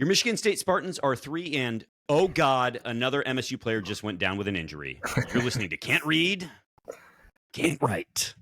Your Michigan State Spartans are 3 and, oh God, another MSU player just went down with an injury. You're listening to Can't Read, Can't Write.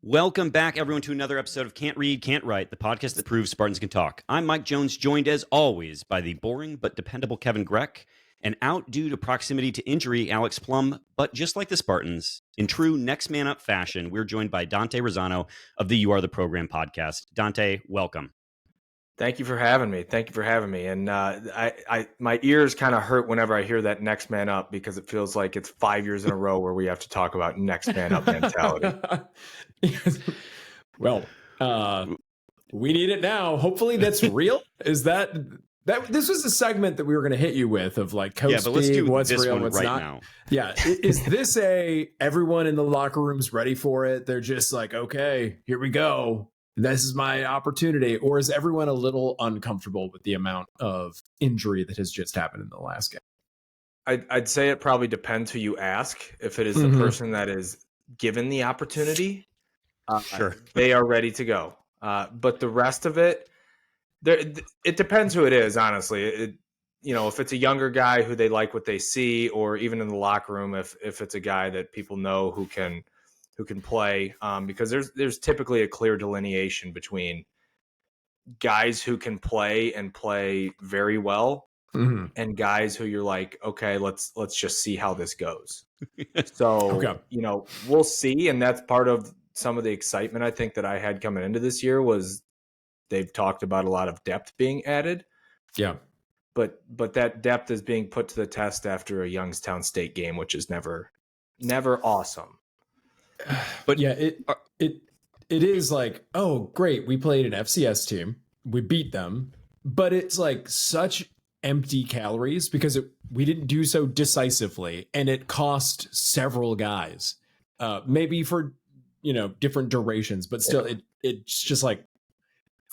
Welcome back, everyone, to another episode of Can't Read, Can't Write, the podcast that proves Spartans can talk. I'm Mike Jones, joined as always by the boring but dependable Kevin Greck, and out due to proximity to injury, Alex Plum. But just like the Spartans, in true next man up fashion, we're joined by Dante Razzano of the You Are the Program podcast. Dante, welcome. Thank you for having me. And my ears kind of hurt whenever I hear that next man up, because it feels like it's 5 years in a row where we have to talk about next man up mentality. Well, we need it now. Hopefully that's real. Is that this was a segment that we were going to hit you with of like coach but let's do what's this real, one what's right not. now. Yeah. Is this everyone in the locker room's ready for it? They're just like, okay, here we go. This is my opportunity. Or is everyone a little uncomfortable with the amount of injury that has just happened in the last game? I'd say it probably depends who you ask. If it is the person that is given the opportunity, Sure, they are ready to go. But the rest of it, it depends who it is, honestly. If it's a younger guy who they like what they see, or even in the locker room, if it's a guy that people know who can play, because there's typically a clear delineation between guys who can play and play very well, and guys who you're like, okay, let's just see how this goes. So, Okay. We'll see. And that's part of some of the excitement I think that I had coming into this year was they've talked about a lot of depth being added. Yeah. But that depth is being put to the test after a Youngstown State game, which is never awesome. But yeah, it is like, oh, great, we played an FCS team, we beat them, but it's like such empty calories because we didn't do so decisively, and it cost several guys, maybe for different durations, but still, it's just like,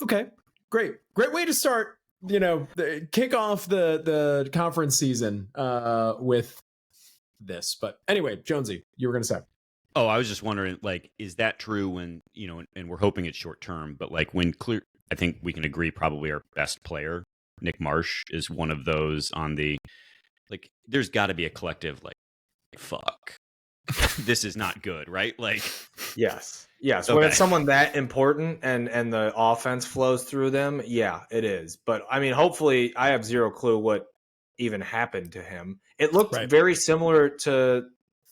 okay, great way to start, kick off the conference season with this. But anyway, Jonesy, you were gonna say. Oh, I was just wondering, like, is that true when, and we're hoping it's short term, but like when I think we can agree probably our best player, Nick Marsh, is one of those on the, like, there's got to be a collective, like, fuck, this is not good, right? Like, yes. Okay. When it's someone that important and the offense flows through them, yeah, it is. But I mean, hopefully, I have zero clue what even happened to him. It looked very similar to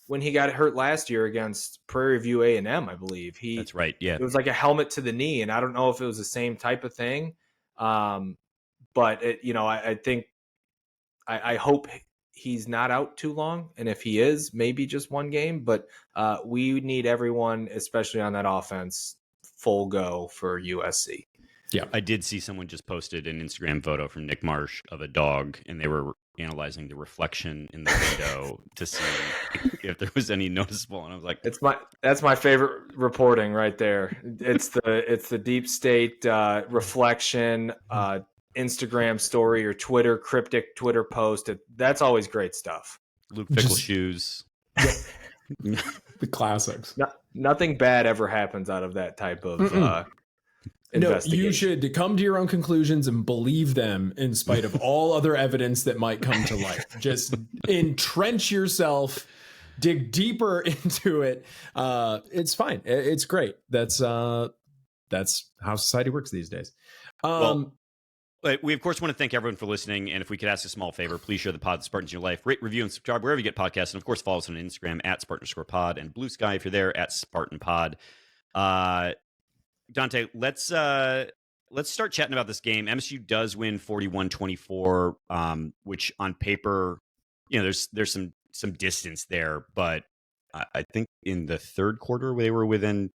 when he got hurt last year against Prairie View A&M, I believe. That's right, yeah. It was like a helmet to the knee, and I don't know if it was the same type of thing. But I think I hope he's not out too long, and if he is, maybe just one game. But we need everyone, especially on that offense, full go for USC. Yeah, I did see someone just posted an Instagram photo from Nick Marsh of a dog, and they were analyzing the reflection in the window to see if there was any noticeable. And I was like, that's my favorite reporting right there. It's the deep state reflection, Instagram story or cryptic Twitter post. That's always great stuff. Luke Fickle shoes. The classics. Nothing bad ever happens out of that type of no, you should come to your own conclusions and believe them in spite of all other evidence that might come to light. Just entrench yourself, dig deeper into it. It's fine. It's great. That's how society works these days. We, of course, want to thank everyone for listening. And if we could ask a small favor, please share the pod Spartans in your life. Rate, review, and subscribe wherever you get podcasts. And, of course, follow us on Instagram at Spartan_pod and Blue Sky if you're there at SpartanPod. Dante, let's start chatting about this game. MSU does win 41-24, which on paper, there's some distance there. But I think in the third quarter they were within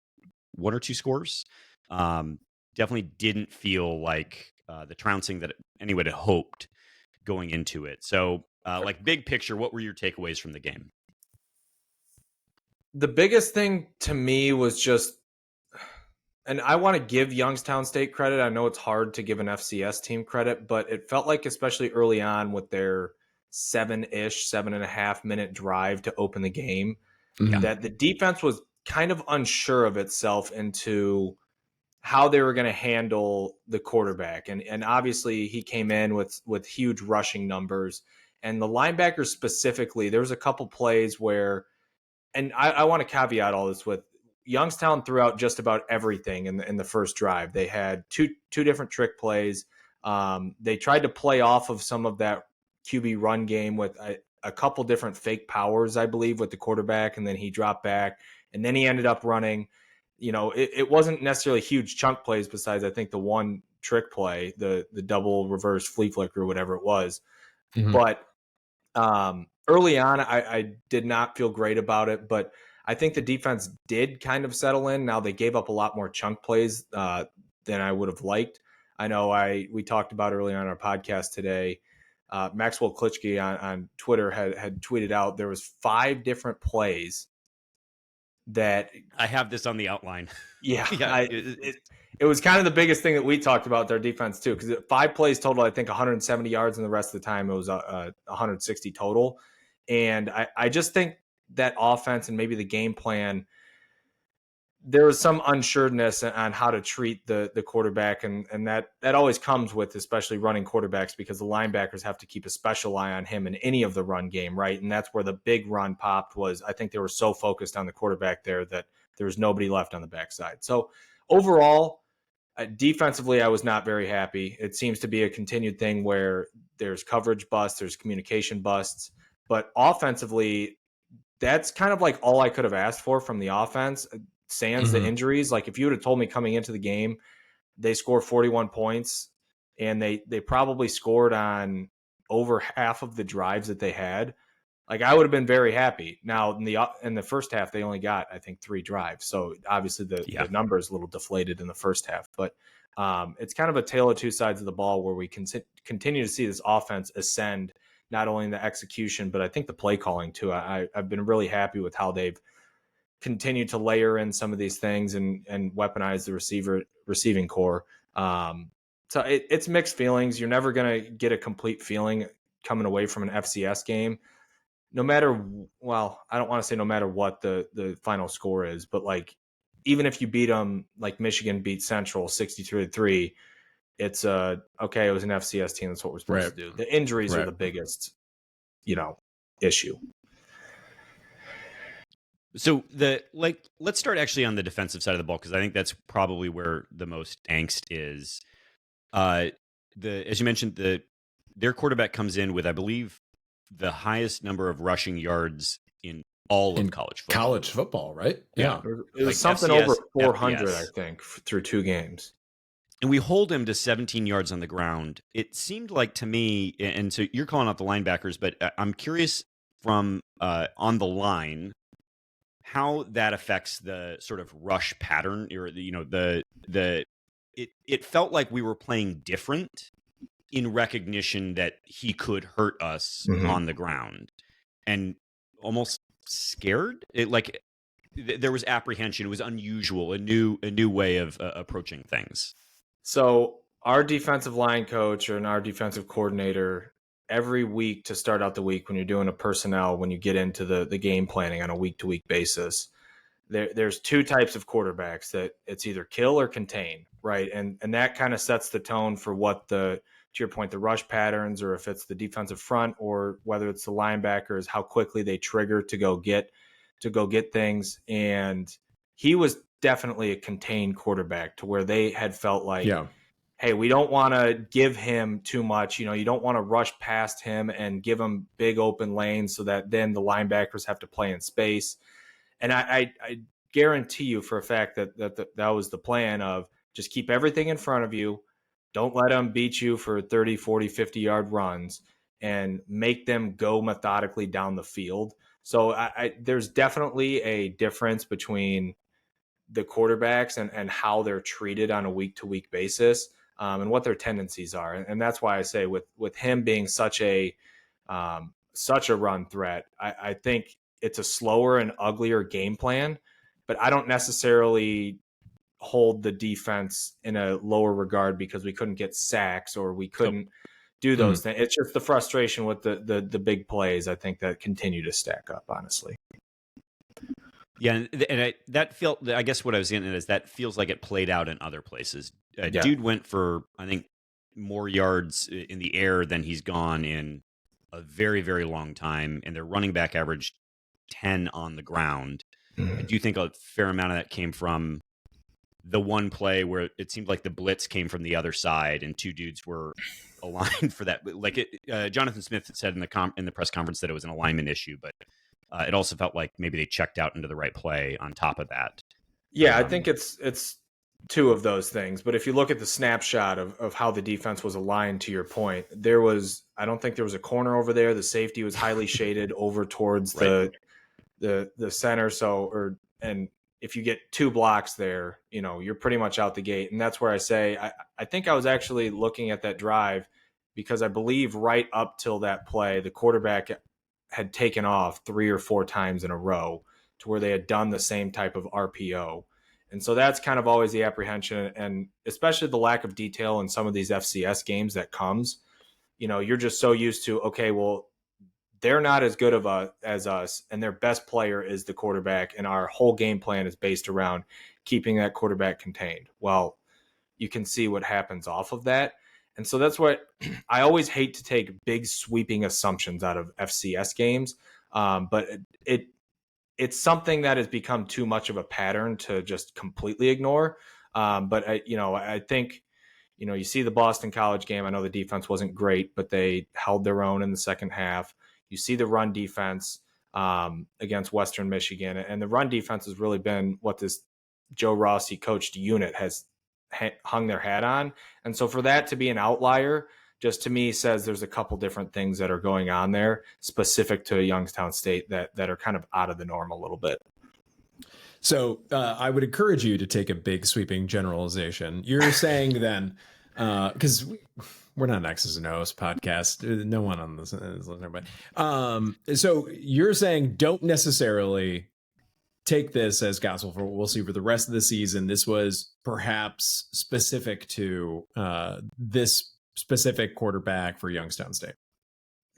one or two scores. Definitely didn't feel like the trouncing that anyone had hoped going into it. So, big picture, what were your takeaways from the game? The biggest thing to me was just, and I want to give Youngstown State credit. I know it's hard to give an FCS team credit, but it felt like, especially early on with their 7.5 minute drive to open the game, that the defense was kind of unsure of itself into how they were going to handle the quarterback. And obviously he came in with huge rushing numbers, and the linebackers specifically, there was a couple plays where, and I want to caveat all this with, Youngstown threw out just about everything in the first drive. They had two different trick plays. They tried to play off of some of that QB run game with a couple different fake powers, I believe, with the quarterback, and then he dropped back, and then he ended up running. It wasn't necessarily huge chunk plays besides, I think, the one trick play, the double reverse flea flicker or whatever it was. But early on, I did not feel great about it, but I think the defense did kind of settle in. Now they gave up a lot more chunk plays than I would have liked. I know we talked about early on our podcast today. Maxwell Klitschke on Twitter had tweeted out there was 5 different plays that I have this on the outline. Yeah, it was kind of the biggest thing that we talked about their defense too, because 5 plays total, I think 170 yards, and the rest of the time it was 160 total. And I just think that offense and maybe the game plan, there was some unsureness on how to treat the quarterback, and that always comes with especially running quarterbacks, because the linebackers have to keep a special eye on him in any of the run game, right? And that's where the big run popped was, I think they were so focused on the quarterback there that there was nobody left on the backside. So overall, defensively, I was not very happy. It seems to be a continued thing where there's coverage busts, there's communication busts, but offensively, that's kind of like all I could have asked for from the offense. Sans the injuries. Like if you would have told me coming into the game, they scored 41 points and they probably scored on over half of the drives that they had, like I would have been very happy. Now in the first half, they only got, I think, 3 drives. So obviously the number is a little deflated in the first half, but it's kind of a tale of two sides of the ball where we continue to see this offense ascend, not only in the execution, but I think the play calling too. I've been really happy with how they've continued to layer in some of these things and weaponize the receiving core. So it's mixed feelings. You're never going to get a complete feeling coming away from an FCS game. No matter, well, I don't want to say no matter what the final score is, but like, even if you beat them, like Michigan beat Central 63-3, it's okay, it was an FCS team. That's what we're supposed to do. The injuries are the biggest, issue. So let's start actually on the defensive side of the ball, because I think that's probably where the most angst is. As you mentioned, their quarterback comes in with, I believe, the highest number of rushing yards in all of college football. College football, right? Yeah. It was something FCS, over 400, FBS. I think, through 2 games. And we hold him to 17 yards on the ground. It seemed like to me, and so you're calling out the linebackers, but I'm curious from on the line how that affects the sort of rush pattern, or it felt like we were playing different in recognition that he could hurt us on the ground, and almost scared. There was apprehension. It was unusual, a new way of approaching things. So our defensive line coach and our defensive coordinator, every week to start out the week, when you're doing a personnel, when you get into the game planning on a week-to-week basis, there's 2 types of quarterbacks, that it's either kill or contain, right? And that kind of sets the tone for what to your point, the rush patterns, or if it's the defensive front, or whether it's the linebackers, how quickly they trigger to go get things. And he was definitely a contained quarterback, to where they had felt like, hey, we don't want to give him too much. You don't want to rush past him and give him big open lanes so that then the linebackers have to play in space. And I guarantee you for a fact that was the plan of just keep everything in front of you. Don't let them beat you for 30, 40, 50-yard runs, and make them go methodically down the field. So there's definitely a difference between the quarterbacks and how they're treated on a week-to-week basis, and what their tendencies are. And that's why I say with him being such a run threat, I think it's a slower and uglier game plan, but I don't necessarily hold the defense in a lower regard because we couldn't get sacks or we couldn't do those things. It's just the frustration with the big plays, I think, that continue to stack up, honestly. Yeah, I guess what I was getting at is that feels like it played out in other places. Dude went for, I think, more yards in the air than he's gone in a very, very long time, and their running back averaged 10 on the ground. I do think a fair amount of that came from the one play where it seemed like the blitz came from the other side and two dudes were aligned for that. Like Jonathan Smith said in the press conference that it was an alignment issue, but it also felt like maybe they checked out into the right play on top of that. Yeah, I think it's two of those things. But if you look at the snapshot of how the defense was aligned, to your point, I don't think there was a corner over there. The safety was highly shaded over towards the center. And if you get two blocks there, you're pretty much out the gate. And that's where I say, I think I was actually looking at that drive because I believe right up till that play, the quarterback had taken off 3 or 4 times in a row to where they had done the same type of RPO. And so that's kind of always the apprehension, and especially the lack of detail in some of these FCS games that comes. You're just so used to, okay, well, they're not as good as us, and their best player is the quarterback, and our whole game plan is based around keeping that quarterback contained. Well, you can see what happens off of that. And so that's what I always hate to take big sweeping assumptions out of FCS games. But it's something that has become too much of a pattern to just completely ignore. But I think, you see the Boston College game. I know the defense wasn't great, but they held their own in the second half. You see the run defense against Western Michigan, and the run defense has really been what this Joe Rossi coached unit has hung their hat on. And so for that to be an outlier, just to me says there's a couple different things that are going on there specific to Youngstown State that are kind of out of the norm a little bit. So I would encourage you to take a big sweeping generalization. You're saying then, because we're not an X's and O's podcast. No one on this is listening, but so you're saying don't necessarily take this as gospel for what we'll see for the rest of the season. This was perhaps specific to this specific quarterback for Youngstown State.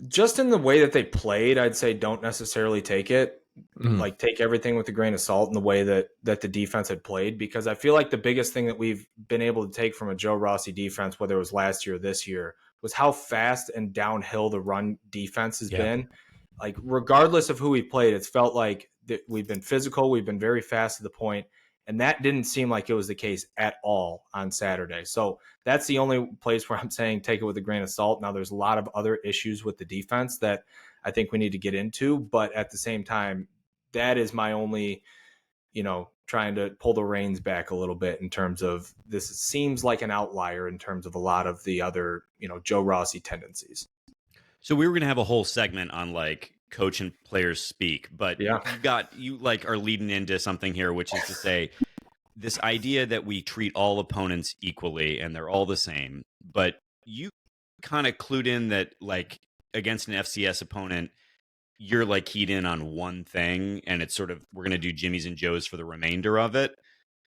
Just in the way that they played, I'd say don't necessarily take it. Like take everything with a grain of salt in the way that the defense had played, because I feel like the biggest thing that we've been able to take from a Joe Rossi defense, whether it was last year or this year, was how fast and downhill the run defense has been. Like regardless of who we played, it's felt like that we've been physical, we've been very fast to the point, and that didn't seem like it was the case at all on Saturday. So that's the only place where I'm saying take it with a grain of salt. Now there's a lot of other issues with the defense that I think we need to get into, but at the same time, that is my only, trying to pull the reins back a little bit in terms of this seems like an outlier in terms of a lot of the other, Joe Rossi tendencies. So we were going to have a whole segment on like coach and players speak, but you are leading into something here, which is to say this idea that we treat all opponents equally and they're all the same, but you kind of clued in that like against an FCS opponent, you're like keyed in on one thing and it's sort of, we're going to do Jimmy's and Joe's for the remainder of it.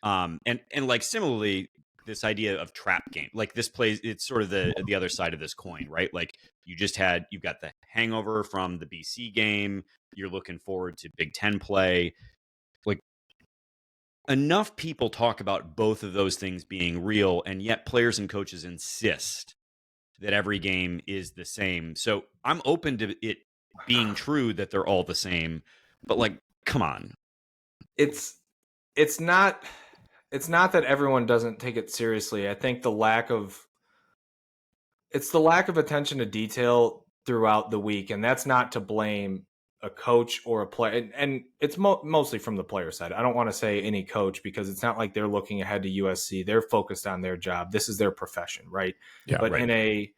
And like similarly, this idea of trap game, like this plays, it's sort of the other side of this coin, right? Like you've got the hangover from the BC game. You're looking forward to Big Ten play. Like enough people talk about both of those things being real, and yet players and coaches insist that every game is the same. So I'm open to it being true that they're all the same, but like, come on. It's not that everyone doesn't take it seriously. I think the lack of attention to detail throughout the week, and that's not to blame a coach or a player, and it's mostly from the player side. I don't want to say any coach because it's not like they're looking ahead to USC. They're focused on their job. This is their profession, right? Yeah, but right. In a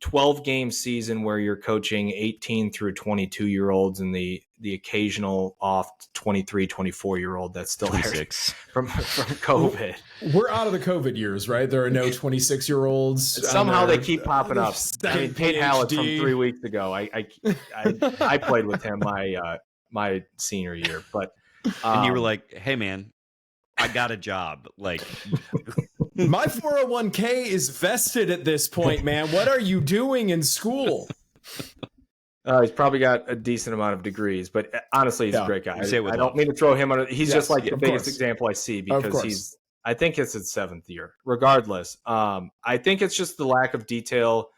12-game season where you're coaching 18 through 22-year-olds and the occasional off 23, 24-year-old that's still 26 from COVID. We're out of the COVID years, right? There are no 26-year-olds. Somehow they keep popping up. I mean, Tate Hallett from 3 weeks ago. I played with him my senior year, but and you were like, "Hey, man, I got a job. Like, My 401k is vested at this point, man. What are you doing in school? He's probably got a decent amount of degrees, but honestly, he's a great guy. I don't mean to throw him under. He's just like the biggest example I see because I think it's his 7th year. Regardless, I think it's just the lack of detail,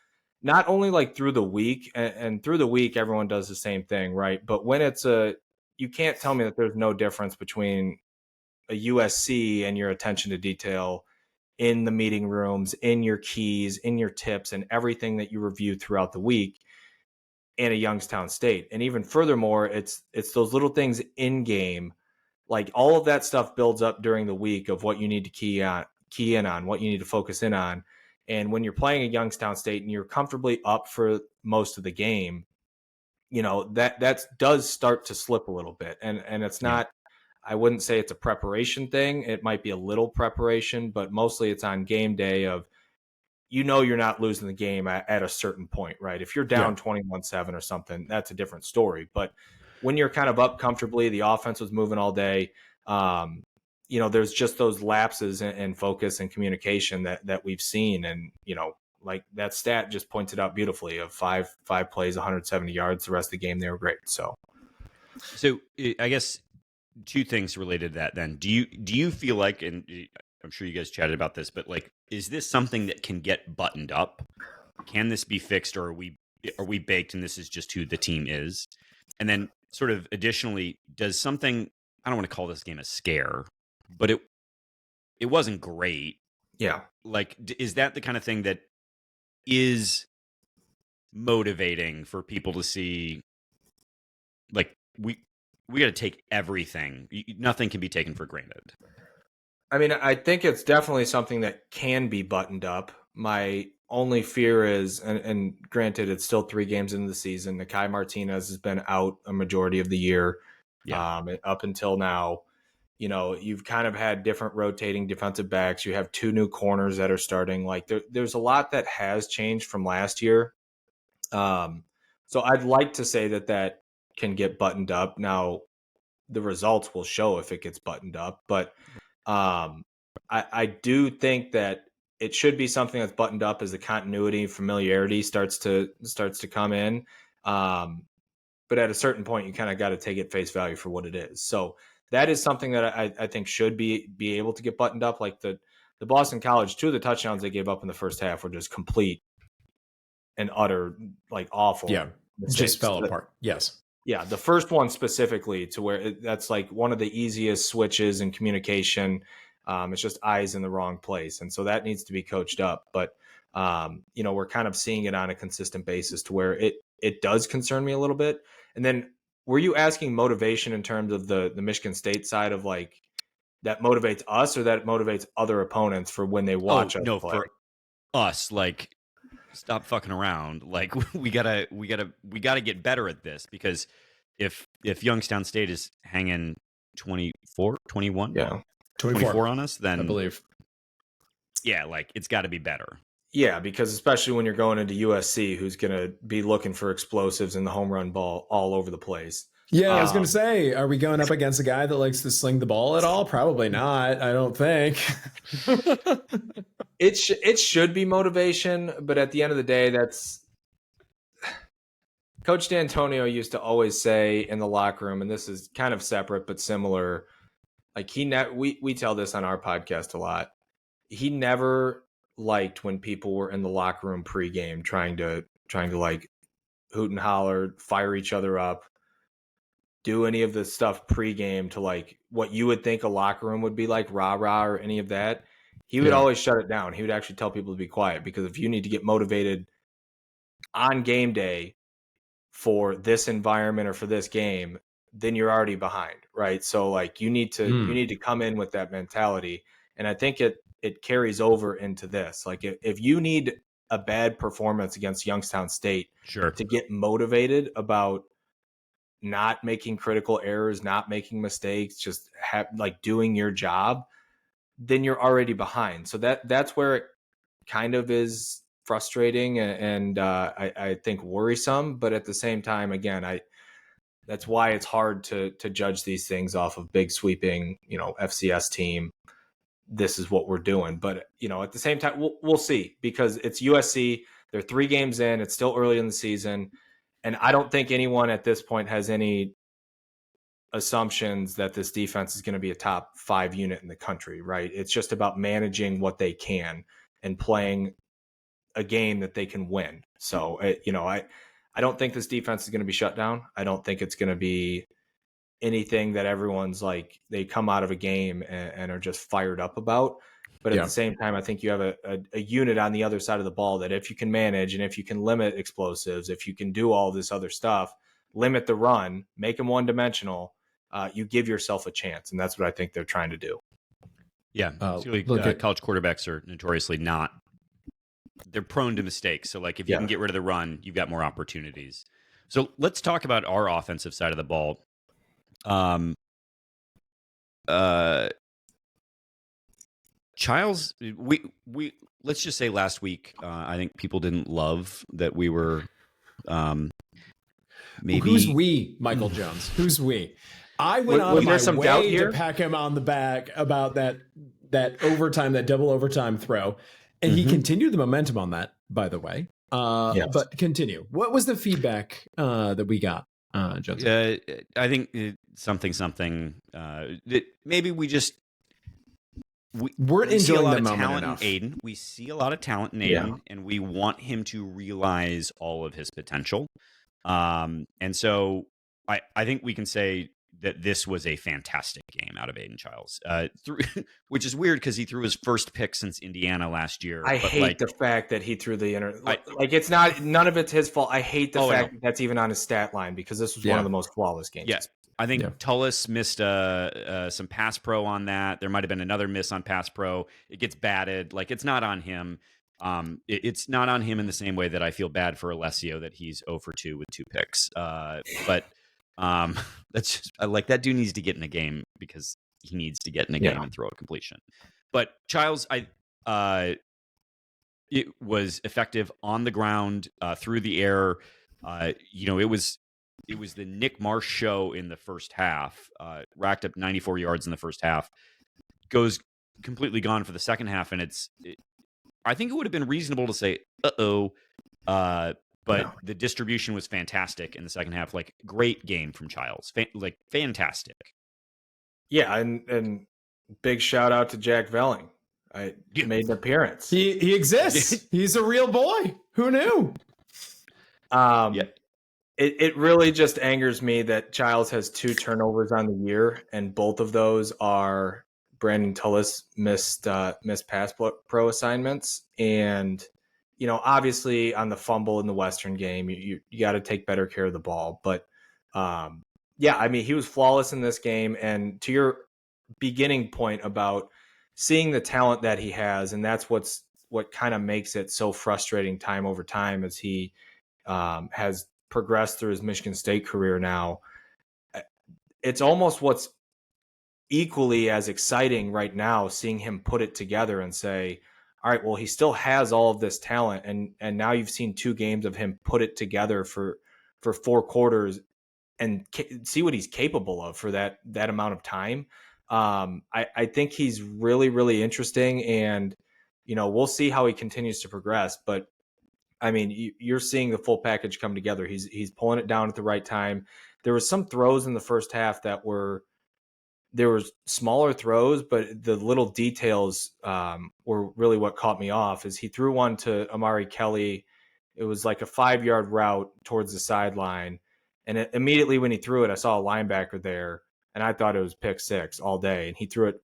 not only like through the week, and through the week, everyone does the same thing, right? But when you can't tell me that there's no difference between a USC and your attention to detail in the meeting rooms, in your keys, in your tips, and everything that you review throughout the week, and a Youngstown State. And even furthermore, it's those little things in game, like all of that stuff builds up during the week of what you need to key in on, what you need to focus in on. And when you're playing a Youngstown State and you're comfortably up for most of the game, that does start to slip a little bit. And it's not, I wouldn't say it's a preparation thing. It might be a little preparation, but mostly it's on game day of, you're not losing the game at a certain point, right? If you're down 21-7 or something, that's a different story. But when you're kind of up comfortably, the offense was moving all day. There's just those lapses in focus and communication that we've seen. And, like that stat just pointed out beautifully of five plays, 170 yards. The rest of the game, they were great. So I guess 2 things related to that then. Do you feel like, and I'm sure you guys chatted about this, but like, is this something that can get buttoned up? Can this be fixed, or are we baked and this is just who the team is? And then sort of additionally, does something, I don't want to call this game a scare, but it wasn't great. Yeah. Like, is that the kind of thing that is motivating for people to see, like, we got to take everything. Nothing can be taken for granted. I mean, I think it's definitely something that can be buttoned up. My only fear is, and granted, it's still 3 games into the season. Nakai Martinez has been out a majority of the year. Up until now. You've kind of had different rotating defensive backs. You have 2 new corners that are starting. Like there's a lot that has changed from last year. So I'd like to say that can get buttoned up. Now, the results will show if it gets buttoned up, but I do think that it should be something that's buttoned up as the continuity, familiarity starts to come in. But at a certain point, you kind of got to take it face value for what it is. So that is something that I think should be able to get buttoned up. Like the Boston College, 2 of the touchdowns they gave up in the first half were just complete and utter, like, awful. Yeah, mistakes. Just fell apart. Yes. Yeah, the first one specifically, to where that's like one of the easiest switches in communication. It's just eyes in the wrong place. And so that needs to be coached up. But, we're kind of seeing it on a consistent basis to where it does concern me a little bit. And then were you asking motivation in terms of the Michigan State side of, like, that motivates us, or that motivates other opponents for when they watch us play? For us, like, stop fucking around. Like, we gotta get better at this, because if Youngstown State is hanging 24, 21, 24 on us, then I believe, like, it's got to be better. Yeah, because especially when you're going into USC, who's going to be looking for explosives in the home run ball all over the place. Yeah, I was going to say, are we going up against a guy that likes to sling the ball at all? Probably not. I don't think. It should be motivation, but at the end of the day, that's Coach D'Antonio used to always say in the locker room, and this is kind of separate but similar. Like, we tell this on our podcast a lot. He never liked when people were in the locker room pregame trying to like hoot and holler, fire each other up, do any of the stuff pregame to, like, what you would think a locker room would be like, rah-rah or any of that. He would always shut it down. He would actually tell people to be quiet, because if you need to get motivated on game day for this environment or for this game, then you're already behind, right? So, like, you need to come in with that mentality. And I think it carries over into this. Like, if you need a bad performance against Youngstown State to get motivated about not making critical errors, not making mistakes, just doing your job, then you're already behind. So that's where it kind of is frustrating and I think worrisome. But at the same time, again, That's why it's hard to judge these things off of big sweeping, FCS team. This is what we're doing. But, at the same time, we'll see, because it's USC. They're 3 games in. It's still early in the season. And I don't think anyone at this point has any assumptions that this defense is going to be a top 5 unit in the country, right? It's just about managing what they can and playing a game that they can win. So, I don't think this defense is going to be shut down. I don't think it's going to be anything that everyone's like, they come out of a game and are just fired up about. But at the same time, I think you have a unit on the other side of the ball that if you can manage and if you can limit explosives, if you can do all this other stuff, limit the run, make them one-dimensional, you give yourself a chance. And that's what I think they're trying to do. Yeah. College quarterbacks are notoriously not. They're prone to mistakes. So, like, if you can get rid of the run, you've got more opportunities. So let's talk about our offensive side of the ball. Childs, we let's just say last week, I think people didn't love that we were maybe. Who's we, Michael Jones? Who's we? I went out of my way to pack him on the back about that overtime, that double overtime throw. And he continued the momentum on that, by the way. But continue. What was the feedback that we got, Jones? I think something. Maybe we just we're enjoying the moment talent enough. in Aiden. We see a lot of talent in Aiden, and we want him to realize all of his potential. And so I think we can say that this was a fantastic game out of Aiden Childs, which is weird because he threw his first pick since Indiana last year. I hate the fact that he threw the it's not, none of it's his fault. I hate the fact that that's even on his stat line, because this was one of the most flawless games. Yes. I think Tullis missed some pass pro on that. There might have been another miss on pass pro. It gets batted. Like, it's not on him. It's not on him in the same way that I feel bad for Alessio that he's 0 for 2 with 2 picks. But that's just, like, that dude needs to get in a game, because he needs to get in a game and throw a completion. But Childs, it was effective on the ground, through the air. It was the Nick Marsh show in the first half. Racked up 94 yards in the first half. Goes completely gone for the second half, and I think it would have been reasonable to say, but the distribution was fantastic in the second half. Like, great game from Childs. Fantastic. Yeah, and big shout out to Jack Velling. He made an appearance. He exists. He's a real boy. Who knew? It really just angers me that Childs has 2 turnovers on the year, and both of those are Brandon Tullis missed pass pro assignments. And obviously on the fumble in the Western game, you got to take better care of the ball. But he was flawless in this game. And to your beginning point about seeing the talent that he has, and that's what kind of makes it so frustrating time over time, as he has progressed through his Michigan State career now. It's almost what's equally as exciting right now, seeing him put it together and say, all right, well, he still has all of this talent, and now you've seen 2 games of him put it together for 4 quarters and see what he's capable of for that amount of time. I think he's really, really interesting, and we'll see how he continues to progress. But I mean, you're seeing the full package come together. He's pulling it down at the right time. There was some throws in the first half that there was smaller throws, but the little details were really what caught me off. Is he threw one to Amari Kelly. It was like a 5-yard route towards the sideline. And immediately when he threw it, I saw a linebacker there, and I thought it was pick 6 all day. And he threw it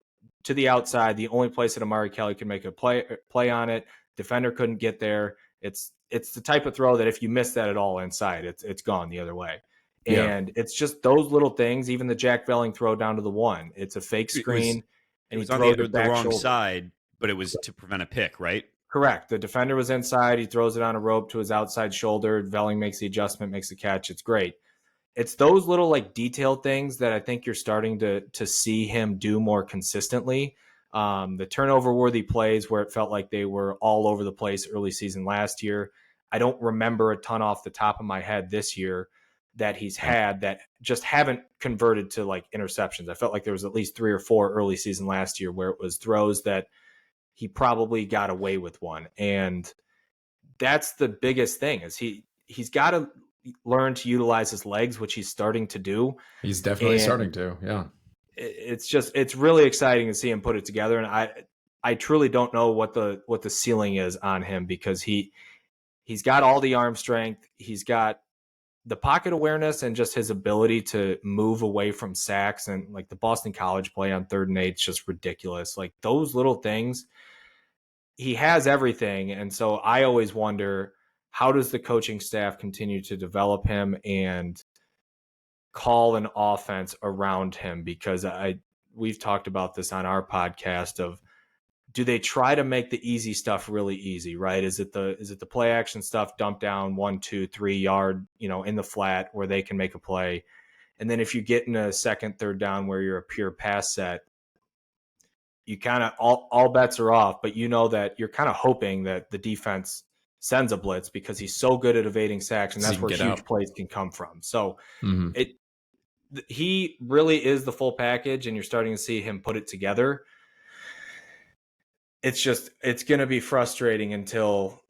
to the outside, the only place that Amari Kelly could make a play on it. Defender couldn't get there. It's the type of throw that if you miss that at all inside, it's gone the other way. And it's just those little things. Even the Jack Velling throw down to the 1, it's a fake screen, and he throws it the wrong side, but it was to prevent a pick, right? Correct. The defender was inside. He throws it on a rope to his outside shoulder. Velling makes the adjustment, makes the catch. It's great. It's those little detailed things that I think you're starting to see him do more consistently. The turnover-worthy plays where it felt like they were all over the place early season last year. I don't remember a ton off the top of my head this year. that he's had that just haven't converted to like interceptions. I felt like there was at least 3 or 4 early season last year where it was throws that he probably got away with one. And that's the biggest thing is he's got to learn to utilize his legs, which he's starting to do. He's definitely starting to. Yeah. It's really exciting to see him put it together. And I truly don't know what the ceiling is on him because he's got all the arm strength. He's got the pocket awareness and just his ability to move away from sacks and like the Boston College play on 3rd and 8 is just ridiculous. Like those little things, he has everything. And so I always wonder, how does the coaching staff continue to develop him and call an offense around him? Because we've talked about this on our podcast of, do they try to make the easy stuff really easy, right? Is it the play action stuff, dump down 1, 2, 3 yard, in the flat where they can make a play? And then if you get in a 2nd, 3rd down where you're a pure pass set, you kind of all bets are off, but that you're kind of hoping that the defense sends a blitz because he's so good at evading sacks, and that's where huge plays can come from. So he really is the full package, and you're starting to see him put it together. It's going to be frustrating until,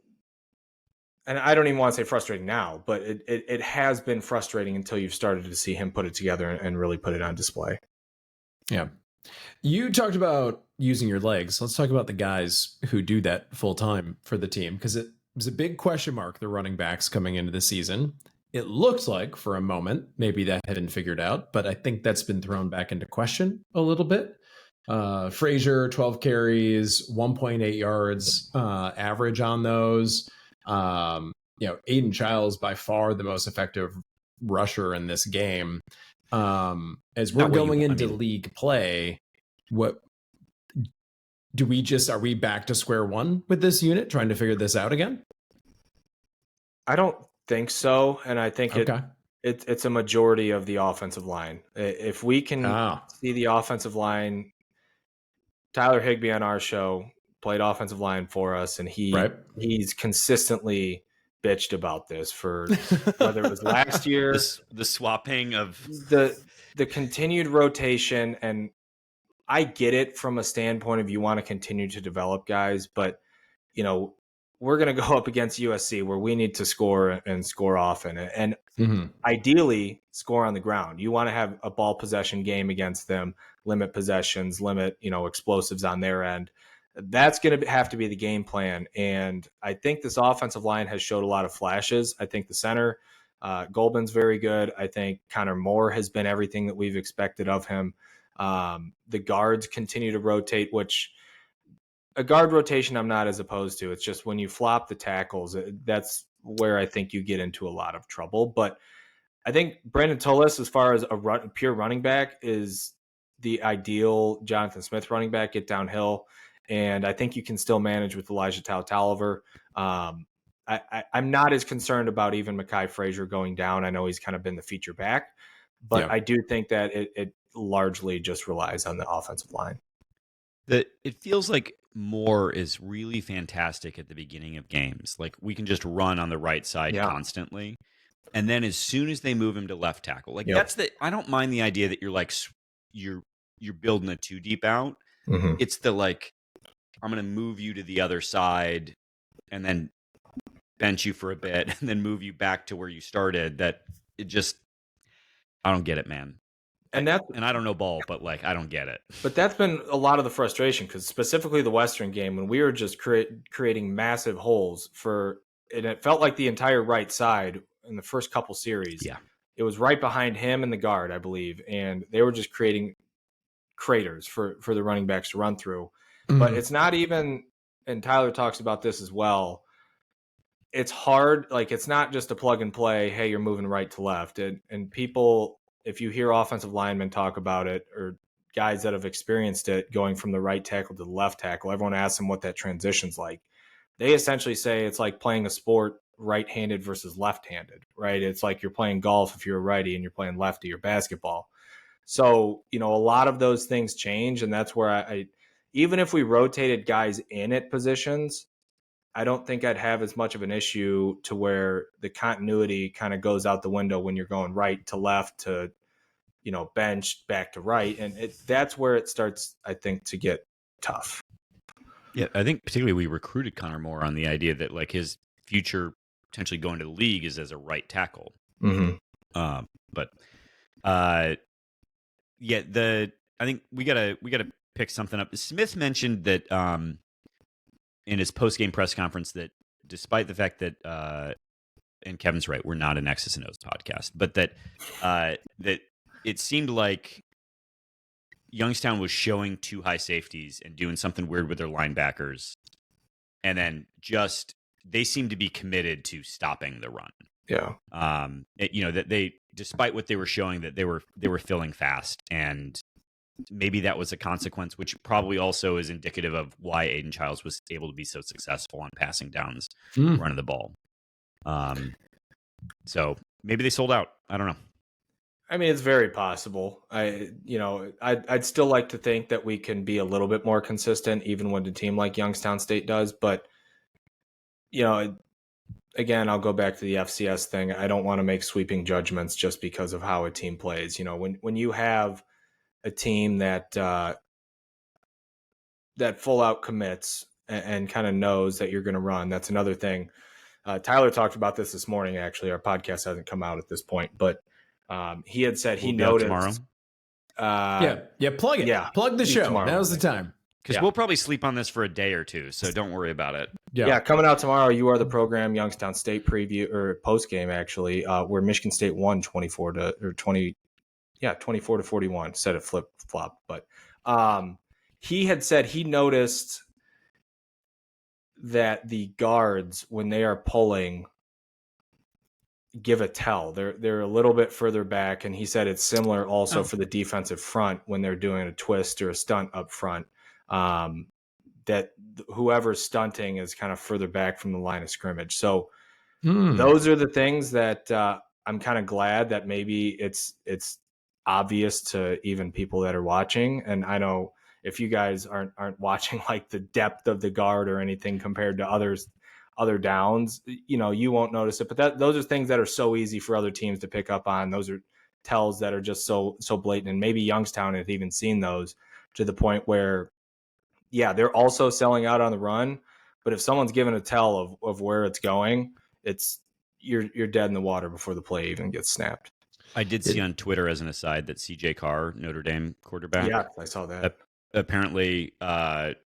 and I don't even want to say frustrating now, but it has been frustrating until you've started to see him put it together and really put it on display. Yeah. You talked about using your legs. Let's talk about the guys who do that full time for the team, because it was a big question mark, the running backs coming into the season. It looked like for a moment, maybe that hadn't figured out, but I think that's been thrown back into question a little bit. Frazier, 12 carries, 1.8 yards average on those. Aiden Childs by far the most effective rusher in this game. As we're going into league play, what are we back to square one with this unit trying to figure this out again? I don't think so. And I think it's a majority of the offensive line. If we can see the offensive line, Tyler Higbee on our show played offensive line for us, and he's consistently bitched about this for whether it was last year, the swapping of the continued rotation. And I get it from a standpoint of you want to continue to develop guys, but we're going to go up against USC where we need to score and score often, and ideally score on the ground. You want to have a ball possession game against them, limit possessions, limit, explosives on their end. That's going to have to be the game plan. And I think this offensive line has showed a lot of flashes. I think the center, Goldman's very good. I think Connor Moore has been everything that we've expected of him. The guards continue to rotate, which a guard rotation I'm not as opposed to. It's just when you flop the tackles, that's where I think you get into a lot of trouble. But I think Brandon Tullis, as far as a pure running back, is the ideal Jonathan Smith running back, get downhill. And I think you can still manage with Elijah Tolliver. I'm not as concerned about even Mekhi Frazier going down. I know he's kind of been the feature back, but I do think that it largely just relies on the offensive line. It feels like Moore is really fantastic at the beginning of games. Like we can just run on the right side constantly. And then as soon as they move him to left tackle, I don't mind the idea that you're building a 2 deep out. Mm-hmm. It's the I'm going to move you to the other side and then bench you for a bit and then move you back to where you started. That it just, I don't get it, man. And I don't know ball, but I don't get it. But that's been a lot of the frustration, because specifically the Western game, when we were just creating massive holes and it felt like the entire right side in the first couple series. Yeah. It was right behind him and the guard, I believe. And they were just creating craters for the running backs to run through. Mm-hmm. But it's not even, and Tyler talks about this as well, it's hard. It's not just a plug and play, hey, you're moving right to left. And people, if you hear offensive linemen talk about it, or guys that have experienced it going from the right tackle to the left tackle, everyone asks them what that transition's like. They essentially say it's like playing a sport right-handed versus left-handed, right? It's like you're playing golf if you're a righty and you're playing lefty, or basketball. So, a lot of those things change. And that's where I even if we rotated guys in at positions, I don't think I'd have as much of an issue to where the continuity kind of goes out the window when you're going right to left to, bench back to right. And that's where it starts, I think, to get tough. Yeah, I think particularly we recruited Connor Moore on the idea that like his future potentially going to the league is as a right tackle. Mm-hmm. I think we gotta pick something up. Smith mentioned that in his post game press conference that despite the fact that and Kevin's right, we're not an X's and O's podcast, but that that it seemed like Youngstown was showing two high safeties and doing something weird with their linebackers, and then just they seemed to be committed to stopping the run. Yeah. That they, despite what they were showing, that they were filling fast, and maybe that was a consequence, which probably also is indicative of why Aiden Childs was able to be so successful on passing downs, running the ball. So maybe they sold out. I don't know. I mean, it's very possible. I'd still like to think that we can be a little bit more consistent, even when a team like Youngstown State does. But, again, I'll go back to the FCS thing. I don't want to make sweeping judgments just because of how a team plays. When you have a team that full out commits and kind of knows that you're going to run, that's another thing. Tyler talked about this morning. Actually, our podcast hasn't come out at this point, but he had said he noticed tomorrow. Plug it. Yeah, plug the show. Now's the time. Because we'll probably sleep on this for a day or two, so don't worry about it. Yeah, coming out tomorrow, You Are the Program Youngstown State preview or post game actually, where Michigan State won 24 to 41. Said it flip flop, but he had said he noticed that the guards, when they are pulling, give a tell. They're a little bit further back, and he said it's similar also for the defensive front when they're doing a twist or a stunt up front. That whoever's stunting is kind of further back from the line of scrimmage. So those are the things that I'm kind of glad that maybe it's obvious to even people that are watching. And I know if you guys aren't watching like the depth of the guard or anything compared to other downs, you won't notice it. But those are things that are so easy for other teams to pick up on. Those are tells that are just so blatant. And maybe Youngstown has even seen those to the point where, they're also selling out on the run. But if someone's given a tell of where it's going, you're dead in the water before the play even gets snapped. I did see on Twitter, as an aside, that CJ Carr, Notre Dame quarterback. Yeah, I saw that. Apparently,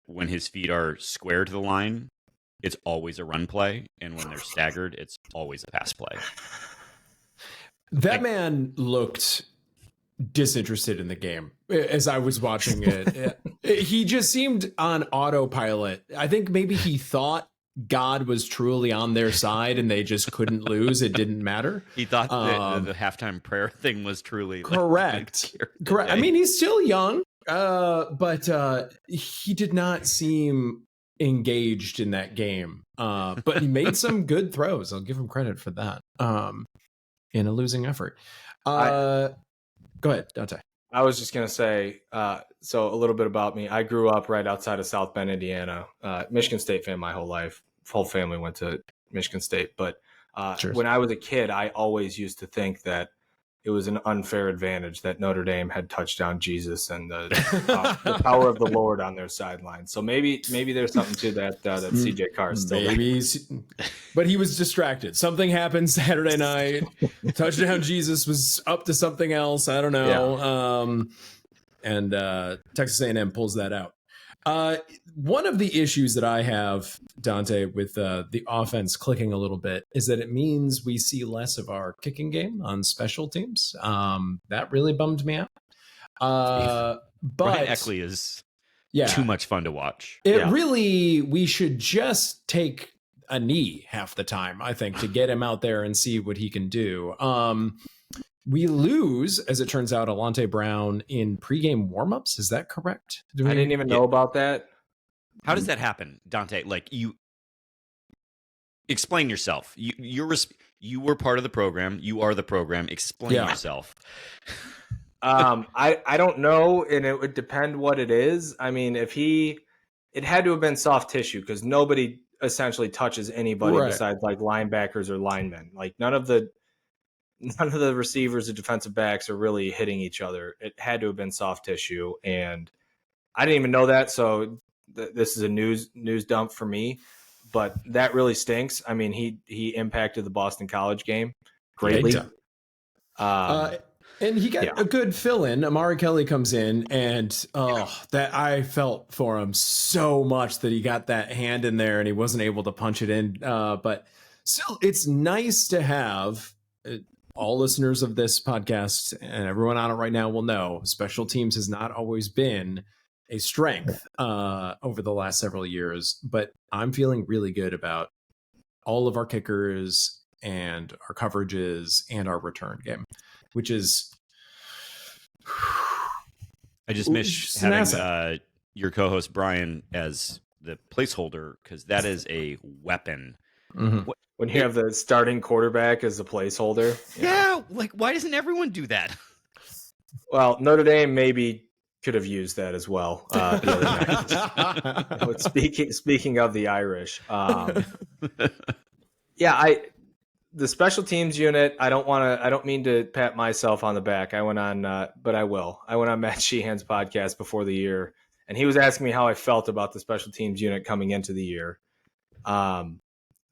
when his feet are square to the line, it's always a run play. And when they're staggered, it's always a pass play. That man looked disinterested in the game as I was watching it. He just seemed on autopilot. I think maybe he thought God was truly on their side and they just couldn't lose. It didn't matter. He thought that the halftime prayer thing was truly correct. Correct. I mean, he's still young, but he did not seem engaged in that game. But he made some good throws. I'll give him credit for that. In a losing effort. Go ahead, Dante. I was just going to say, so a little bit about me. I grew up right outside of South Bend, Indiana. Michigan State fan my whole life. Whole family went to Michigan State. But when I was a kid, I always used to think that it was an unfair advantage that Notre Dame had touchdown Jesus and the power of the Lord on their sideline. So maybe there's something to that CJ Carr is still there. But he was distracted. Something happened Saturday night. Touchdown Jesus was up to something else. I don't know. Yeah. And Texas A&M pulls that out. One of the issues that I have, Dante, with the offense clicking a little bit is that it means we see less of our kicking game on special teams. That really bummed me out. But Ryan Eckley is too much fun to watch. We should just take a knee half the time, I think, to get him out there and see what he can do. We lose, as it turns out, Alante Brown in pregame warmups. Is that correct? I didn't even know about that. How does that happen, Dante? Like, you explain yourself. You were part of the program. You are the program. Explain yourself. I don't know, and it would depend what it is. I mean, it had to have been soft tissue because nobody essentially touches anybody besides like linebackers or linemen. Like none of the receivers or defensive backs are really hitting each other. It had to have been soft tissue, and I didn't even know that. So this is a news dump for me, but that really stinks. I mean, he impacted the Boston College game greatly. And he got a good fill in. Amari Kelly comes in, and that I felt for him so much that he got that hand in there and he wasn't able to punch it in. But still, it's nice to have all listeners of this podcast and everyone on it right now will know special teams has not always been a strength over the last several years. But I'm feeling really good about all of our kickers and our coverages and our return game, which is I just miss having your co-host Brian as the placeholder because that is a weapon. Mm-hmm. When you have the starting quarterback as a placeholder. Yeah, like why doesn't everyone do that? Well, Notre Dame maybe could have used that as well. The other night. Speaking of the Irish, the special teams unit, I don't mean to pat myself on the back. I went on, but I will. I went on Matt Sheehan's podcast before the year, and he was asking me how I felt about the special teams unit coming into the year.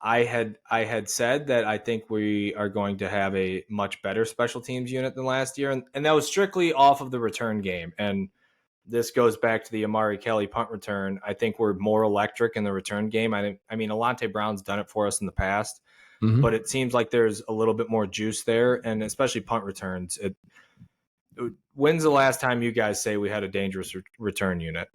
I had said that I think we are going to have a much better special teams unit than last year, and that was strictly off of the return game. And this goes back to the Amari Kelly punt return. I think we're more electric in the return game. I mean, Alante Brown's done it for us in the past. Mm-hmm. But it seems like there's a little bit more juice there, and especially punt returns. When's the last time you guys say we had a dangerous return unit?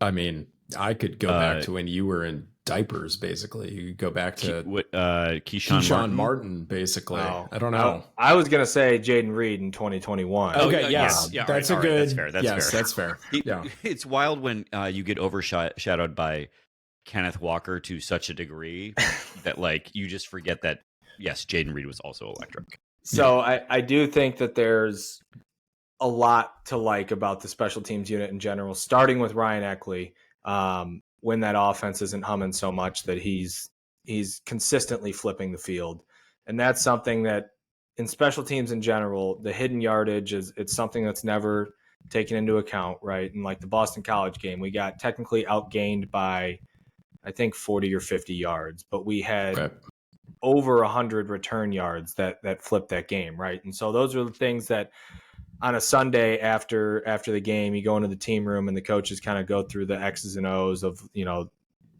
I mean, I could go back to when you were in diapers, basically. You could go back to Keyshawn Martin, basically. Oh, I don't know. I was going to say Jaden Reed in 2021. Okay, yes. Yeah, that's right, a good. That's fair. Yeah. It's wild when you get overshadowed by Kenneth Walker to such a degree that like you just forget that yes, Jaden Reed was also electric. So I do think that there's a lot to like about the special teams unit in general, starting with Ryan Eckley. When that offense isn't humming so much that he's consistently flipping the field. And that's something that in special teams in general, the hidden yardage it's something that's never taken into account, right? And like the Boston College game, we got technically outgained by I think 40 or 50 yards, but we had over 100 return yards that flipped that game, right? And so those are the things that on a Sunday after the game, you go into the team room and the coaches kind of go through the X's and O's of, you know,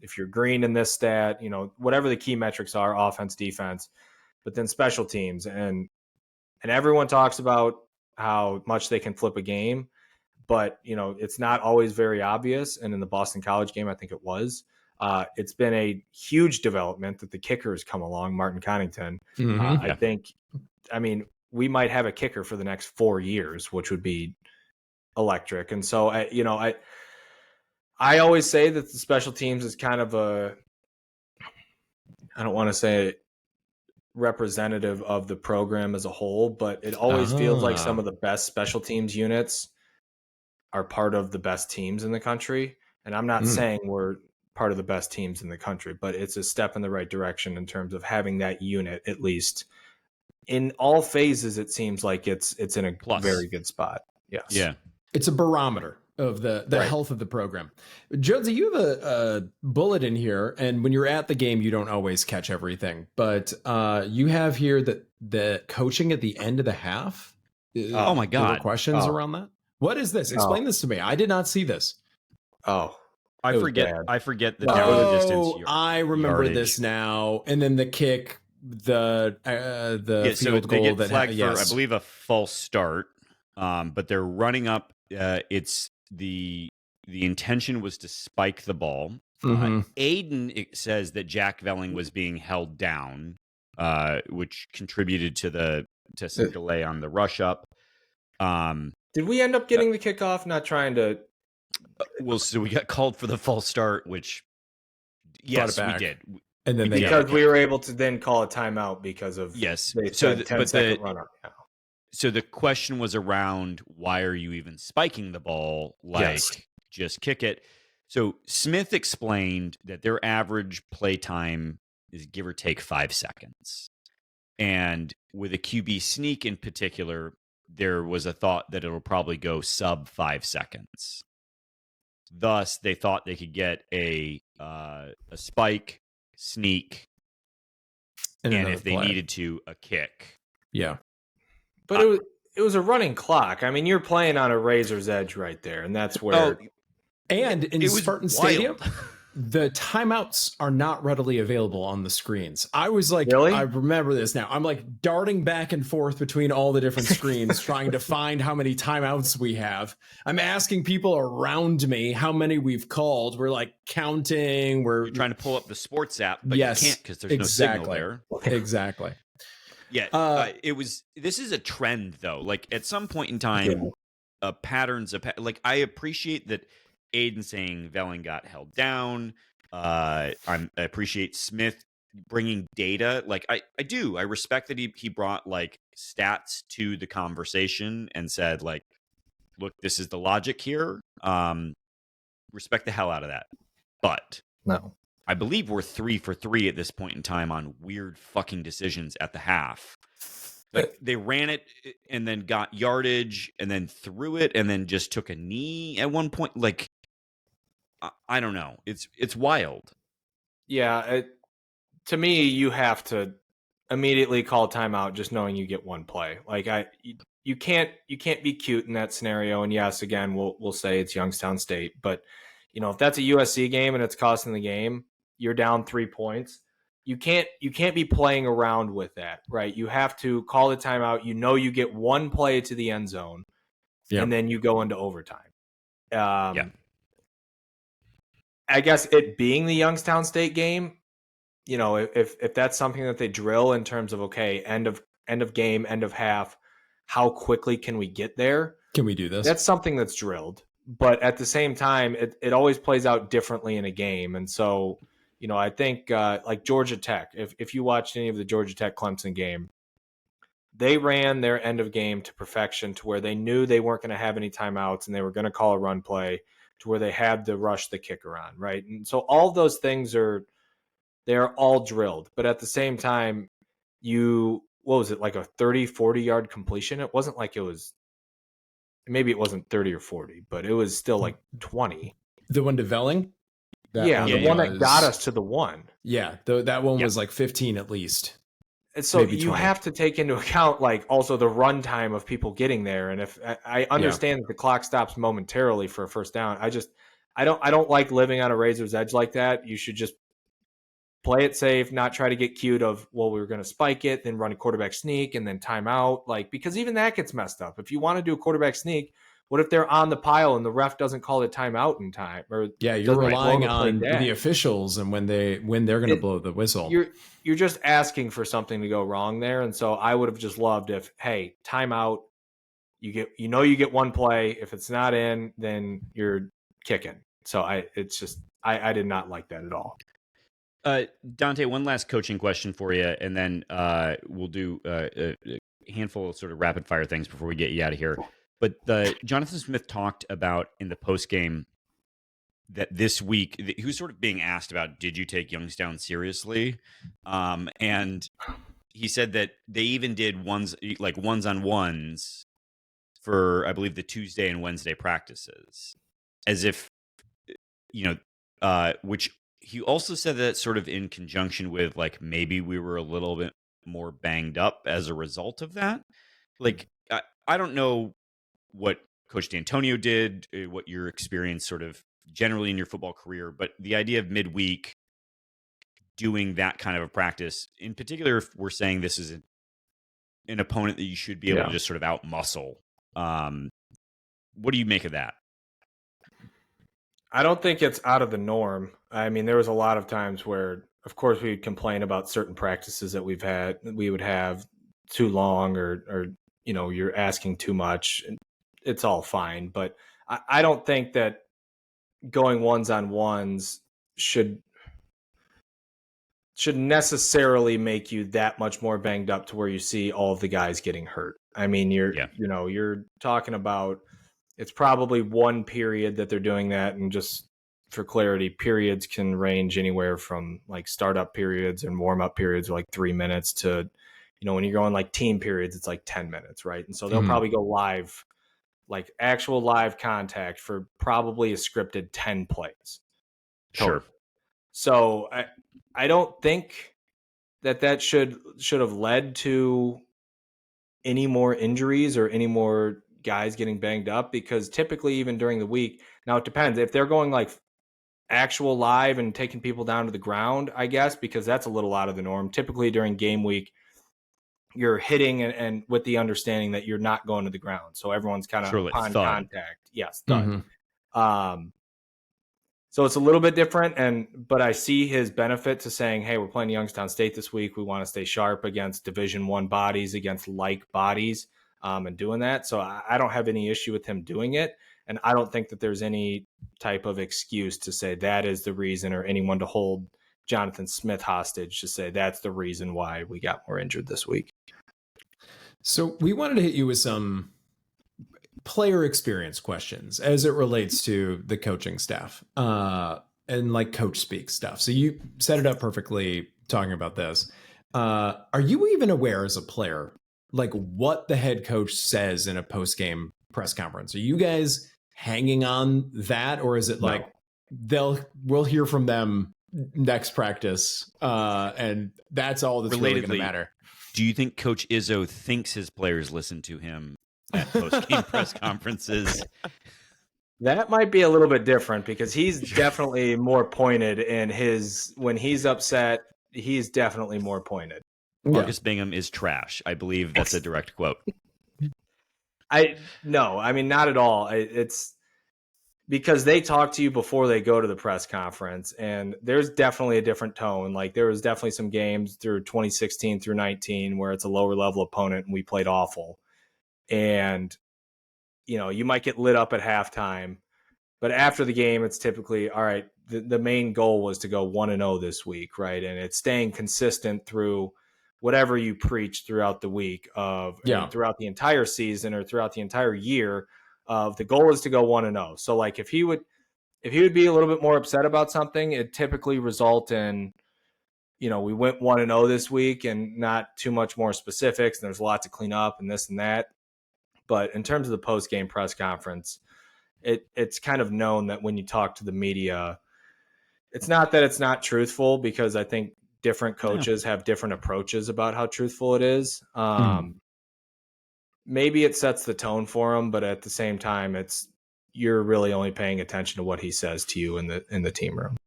if you're green in this stat, you know, whatever the key metrics are, offense, defense, but then special teams. And everyone talks about how much they can flip a game, but, you know, it's not always very obvious. And in the Boston College game, I think it was. It's been a huge development that the kicker has come along, Martin Connington. Mm-hmm. I think, I mean, we might have a kicker for the next 4 years, which would be electric. And so, I always say that the special teams is kind of I don't want to say representative of the program as a whole, but it always feels like some of the best special teams units are part of the best teams in the country. And I'm not saying we're part of the best teams in the country, but it's a step in the right direction in terms of having that unit, at least in all phases. It seems like it's in a very good spot. Yes. Yeah. It's a barometer of the health of the program. Jonesy, you have a bullet in here, and when you're at the game, you don't always catch everything, but you have here that the coaching at the end of the half. Oh my God. There were questions around that. What is this? Explain this to me. I did not see this. I forget the narrow distance. I remember this now. And then the kick, the field goal they get that flagged for, I believe, a false start. But they're running up. It's the intention was to spike the ball. Mm-hmm. Aiden says that Jack Velling was being held down, which contributed to some delay on the rush up. Did we end up getting the kickoff? Not trying to. Well, so we got called for the false start, which yes, we did, and then because we were able to then call a timeout because of run up. Yeah. So the question was around why are you even spiking the ball? Like just kick it. So Smith explained that their average play time is give or take 5 seconds. And with a QB sneak in particular, there was a thought that it'll probably go sub 5 seconds. Thus, they thought they could get a spike, sneak, and if they needed to, a kick. Yeah. But it was a running clock. I mean, you're playing on a razor's edge right there, and that's where. And in Spartan Stadium, the timeouts are not readily available on the screens. I was like, really? I remember this now. I'm like darting back and forth between all the different screens, trying to find how many timeouts we have. I'm asking people around me how many we've called. We're like counting. You're trying to pull up the sports app, but you can't because there's no signal there. Exactly. Yeah, this is a trend though. Like at some point in time, patterns of like I appreciate that Aiden saying Velling got held down. I appreciate Smith bringing data. Like I do. I respect that he brought like stats to the conversation and said like, look, this is the logic here. Respect the hell out of that. But no. I believe we're 3 for 3 at this point in time on weird fucking decisions at the half. Like they ran it and then got yardage and then threw it and then just took a knee at one point. Like, I don't know. It's wild. Yeah. To me, you have to immediately call timeout just knowing you get one play. Like you can't be cute in that scenario. And yes, again, we'll say it's Youngstown State, but you know, if that's a USC game and it's costing the game, you're down 3 points. You can't be playing around with that, right? You have to call the timeout. You know, you get one play to the end zone, and then you go into overtime. I guess it being the Youngstown State game, you know, if that's something that they drill in terms of okay, end of game, end of half, how quickly can we get there? Can we do this? That's something that's drilled, but at the same time, it always plays out differently in a game, and so. You know, I think like Georgia Tech, if you watched any of the Georgia Tech Clemson game, they ran their end of game to perfection to where they knew they weren't going to have any timeouts and they were going to call a run play to where they had to rush the kicker on, right? And so all those things they're all drilled. But at the same time, what was it, like a 30, 40-yard completion? It wasn't like maybe it wasn't 30 or 40, but it was still like 20. The one to Velling? The one that got us to the one. Yeah, that one was like 15 at least. And so you have to take into account like also the run time of people getting there. And if I understand that the clock stops momentarily for a first down, I don't like living on a razor's edge like that. You should just play it safe, not try to get cute of, well, we were going to spike it, then run a quarterback sneak and then timeout. Like, because even that gets messed up. If you want to do a quarterback sneak, what if they're on the pile and the ref doesn't call the timeout in time? Or you're relying on the officials and when they're going to blow the whistle. You're just asking for something to go wrong there. And so I would have just loved if, hey, timeout, you get one play. If it's not in, then you're kicking. So I did not like that at all. Dante, one last coaching question for you, and then we'll do a handful of sort of rapid fire things before we get you out of here. But Jonathan Smith talked about in the postgame that this week, he was sort of being asked about, did you take Youngstown seriously? And he said that they even did ones-on-ones for, I believe, the Tuesday and Wednesday practices, as if, which he also said that sort of in conjunction with, like, maybe we were a little bit more banged up as a result of that. Like, I don't know what Coach D'Antonio did, what your experience sort of generally in your football career, but the idea of midweek doing that kind of a practice, in particular, if we're saying this is an opponent that you should be able to just sort of out-muscle, what do you make of that? I don't think it's out of the norm. I mean, there was a lot of times where, of course, we would complain about certain practices that we would have too long or you're asking too much. It's all fine, but I don't think that going ones-on-ones should necessarily make you that much more banged up to where you see all of the guys getting hurt. I mean, you're talking about, it's probably one period that they're doing that, and just for clarity, periods can range anywhere from like startup periods and warm up periods are like 3 minutes to, when you're going like team periods, it's like 10 minutes, right? And so they'll probably go live, like actual live contact for probably a scripted 10 plays. Sure. So I don't think that should have led to any more injuries or any more guys getting banged up, because typically even during the week, now it depends if they're going like actual live and taking people down to the ground, I guess, because that's a little out of the norm. Typically during game week, you're hitting and with the understanding that you're not going to the ground. So everyone's kind of upon contact. Yes. Thud. So it's a little bit different, but I see his benefit to saying, hey, we're playing Youngstown State this week. We want to stay sharp against Division I bodies, against like bodies, and doing that. So I don't have any issue with him doing it. And I don't think that there's any type of excuse to say that is the reason, or anyone to hold Jonathan Smith hostage to say that's the reason why we got more injured this week. So we wanted to hit you with some player experience questions as it relates to the coaching staff and like coach speak stuff. So you set it up perfectly talking about this. Are you even aware as a player, like what the head coach says in a post-game press conference? Are you guys hanging on that, or is it like we'll hear from them next practice and that's all that's really going to matter? Do you think Coach Izzo thinks his players listen to him at post-game press conferences? That might be a little bit different, because he's definitely more pointed in when he's upset, he's definitely more pointed. Marcus Bingham is trash. I believe that's a direct quote. No, I mean, not at all. It's because they talk to you before they go to the press conference, and there's definitely a different tone. Like there was definitely some games through 2016 through 19 where it's a lower level opponent and we played awful. And, you might get lit up at halftime, but after the game, it's typically, all right, the main goal was to go 1-0 this week, right? And it's staying consistent through whatever you preach throughout the week throughout the entire season or throughout the entire year of the goal is to go 1-0. So like if he would be a little bit more upset about something, it typically result in, we went 1-0 this week and not too much more specifics. And there's a lot to clean up and this and that. But in terms of the post-game press conference, it's kind of known that when you talk to the media, it's not that it's not truthful, because I think different coaches have different approaches about how truthful it is. Maybe it sets the tone for them, but at the same time, you're really only paying attention to what he says to you in the team room.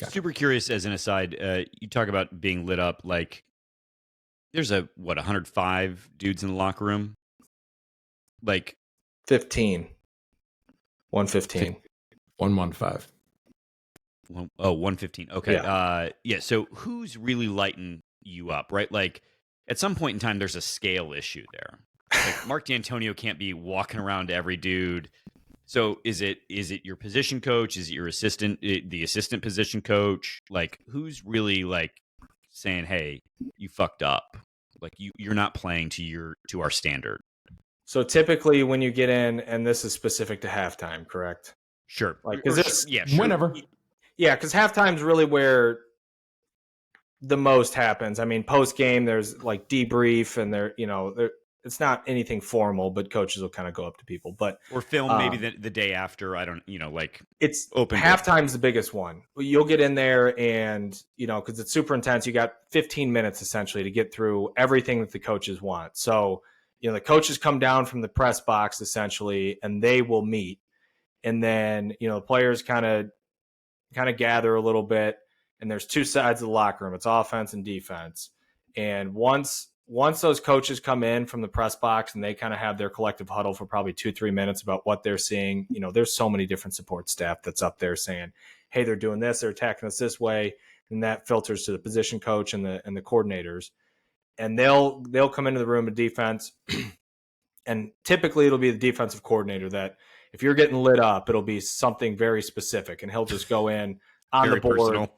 Gotcha. Super curious as an aside, you talk about being lit up. Like there's 105 dudes in the locker room? Like 15. 115. 115. 115. Okay. Yeah. So who's really lighting you up, right? Like at some point in time, there's a scale issue there. Like Mark D'Antonio can't be walking around to every dude. So is it your position coach? Is it your assistant, the assistant position coach? Like who's really like saying, hey, you fucked up. Like you're not playing to our standard. So typically when you get in, and this is specific to halftime, correct? Sure. Like, sure. Whenever. Yeah, because halftime's really where the most happens. I mean, post game, there's like debrief, and it's not anything formal, but coaches will kind of go up to people. But or film maybe the day after. I don't, it's open. Halftime's the biggest one. You'll get in there, and because it's super intense, you got 15 minutes essentially to get through everything that the coaches want. So the coaches come down from the press box essentially, and they will meet, and then the players kind of gather a little bit, and there's two sides of the locker room. It's offense and defense. And once those coaches come in from the press box and they kind of have their collective huddle for probably 2-3 minutes about what they're seeing, there's so many different support staff that's up there saying, hey, they're doing this, they're attacking us this way. And that filters to the position coach and the coordinators. And they'll come into the room of defense. And typically it'll be the defensive coordinator that if you're getting lit up, it'll be something very specific, and he'll just go in on the board. Personal.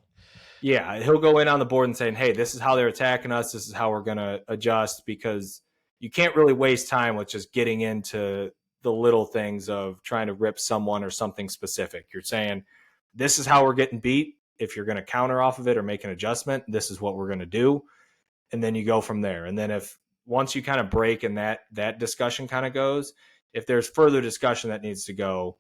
Yeah, he'll go in on the board and saying, hey, this is how they're attacking us. This is how we're going to adjust, because you can't really waste time with just getting into the little things of trying to rip someone or something specific. You're saying, this is how we're getting beat. If you're going to counter off of it or make an adjustment, this is what we're going to do. And then you go from there. And then once you kind of break and that discussion kind of goes, if there's further discussion that needs to go,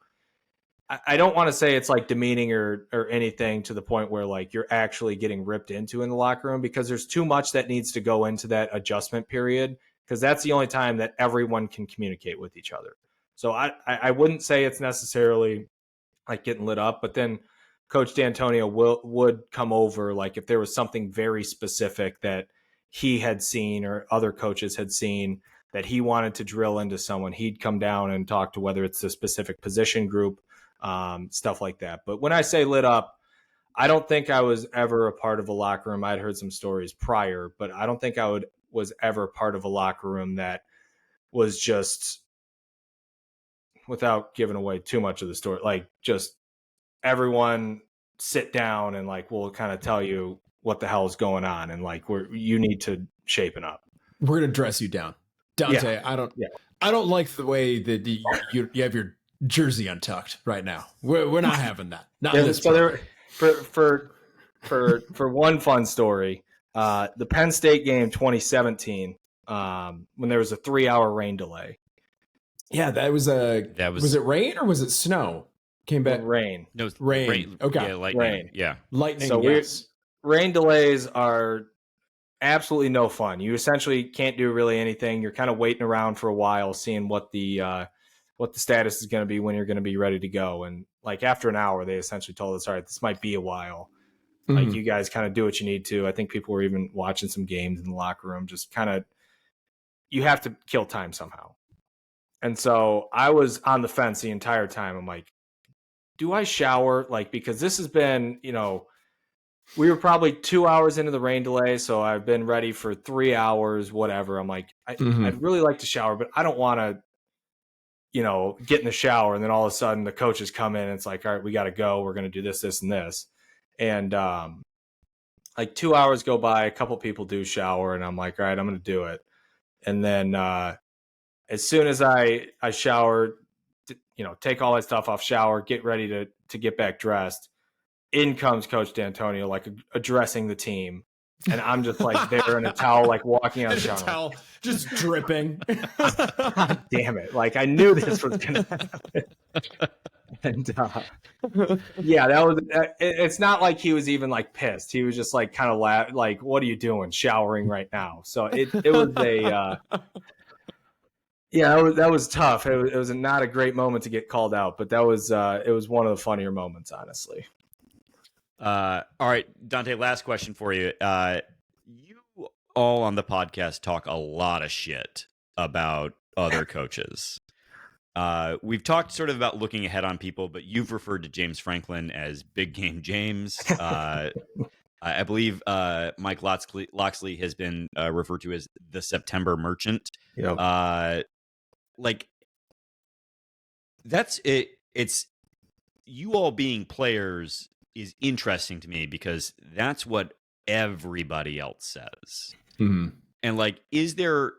I don't want to say it's like demeaning or anything to the point where like you're actually getting ripped into in the locker room, because there's too much that needs to go into that adjustment period, because that's the only time that everyone can communicate with each other. So I wouldn't say it's necessarily like getting lit up, but then Coach D'Antonio would come over, like if there was something very specific that he had seen or other coaches had seen that he wanted to drill into someone, he'd come down and talk to whether it's a specific position group, stuff like that. But when I say lit up, I don't think I was ever a part of a locker room. I'd heard some stories prior, but I don't think I was ever part of a locker room that was just, without giving away too much of the story, like just everyone sit down and like we'll kind of tell you what the hell is going on, and like you need to shape it up. We're gonna dress you down, Dante. Yeah. I don't like the way that you have your jersey untucked right now. We're not having that. Not this. For one fun story, the Penn State game 2017, when there was a 3-hour rain delay. Yeah, was it rain or was it snow? Came back rain. No, rain. Okay, yeah, lightning. Rain. Yeah, lightning. So yes. Rain delays are absolutely no fun. You essentially can't do really anything. You're kind of waiting around for a while, seeing what the status is going to be when you're going to be ready to go. And like after an hour, they essentially told us, all right, this might be a while. Mm-hmm. Like you guys kind of do what you need to. I think people were even watching some games in the locker room, just kind of, you have to kill time somehow. And so I was on the fence the entire time. I'm like, do I shower? Like, because this has been, we were probably 2 hours into the rain delay. So I've been ready for 3 hours, whatever. I'm like, I'd really like to shower, but I don't want to, get in the shower. And then all of a sudden the coaches come in and it's like, all right, we got to go. We're going to do this, this, and this. And like 2 hours go by, a couple people do shower, and I'm like, all right, I'm going to do it. And then as soon as I shower, take all my stuff off, shower, get ready to get back dressed, in comes Coach D'Antonio, like addressing the team. And I'm just like there in a towel, like walking on the shower. Towel, just dripping. God damn it. Like I knew this was going to happen. And yeah, that was, it's not like he was even like pissed. He was just like kind of like, what are you doing? Showering right now. So it was a, yeah, that was tough. It was not a great moment to get called out, but it was one of the funnier moments, honestly. All right, Dante, last question for you. You all on the podcast talk a lot of shit about other coaches. We've talked sort of about looking ahead on people, but you've referred to James Franklin as Big Game James. I believe Mike Loxley has been referred to as the September Merchant. Yep. Like that's it. It's you all being players is interesting to me because that's what everybody else says. Mm-hmm. And like, is there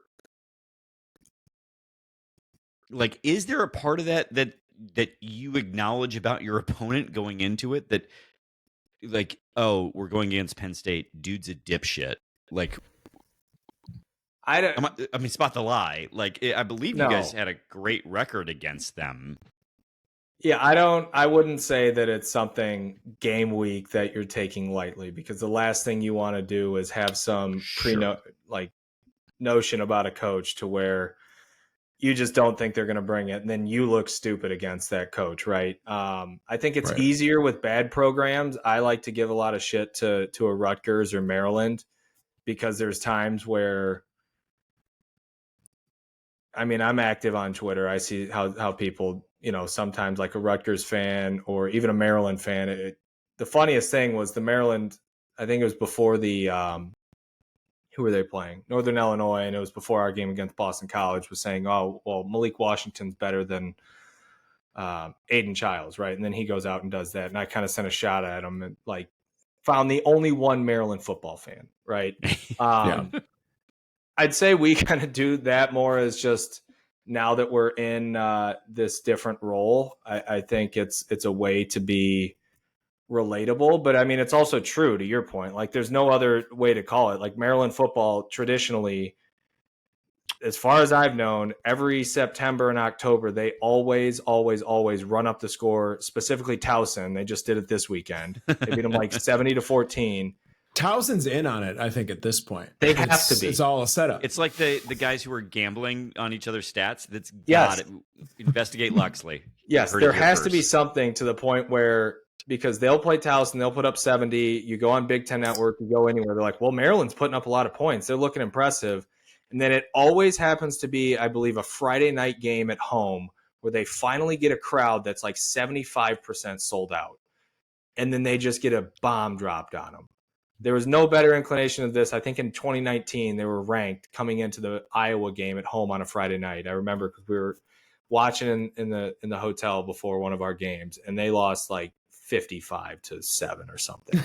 a part of that you acknowledge about your opponent going into it, that like, oh, we're going against Penn State, dude's a dipshit. Like, I mean, spot the lie. Like, I believe you guys had a great record against them. Yeah, I wouldn't say that it's something game week that you're taking lightly, because the last thing you want to do is have some notion about a coach to where you just don't think they're going to bring it, and then you look stupid against that coach, right? I think it's easier with bad programs. I like to give a lot of shit to a Rutgers or Maryland, because there's times where, I mean, I'm active on Twitter. I see how people, sometimes like a Rutgers fan or even a Maryland fan. The funniest thing was the Maryland, I think it was before the, who were they playing? Northern Illinois, and it was before our game against Boston College, was saying, oh, well, Malik Washington's better than Aiden Childs, right? And then he goes out and does that. And I kind of sent a shot at him and like found the only one Maryland football fan, right? Yeah. I'd say we kind of do that more as just now that we're in this different role. I think it's a way to be relatable, but I mean, it's also true to your point. Like, there's no other way to call it. Like, Maryland football traditionally, as far as I've known, every September and October, they always run up the score, specifically Towson. They just did it this weekend. They beat them like 70-14. Towson's in on it, I think, at this point. They have to be. It's all a setup. It's like the guys who are gambling on each other's stats. That's Yes. Investigate Luxley. Yes, there has to be something to the point where, because they'll play Towson, they'll put up 70. You go on Big Ten Network, you go anywhere. They're like, well, Maryland's putting up a lot of points. They're looking impressive. And then it always happens to be, I believe, a Friday night game at home where they finally get a crowd that's like 75% sold out. And then they just get a bomb dropped on them. There was no better inclination of this. I think in 2019, they were ranked coming into the Iowa game at home on a Friday night. I remember because we were watching in the hotel before one of our games, and they lost like 55-7 or something.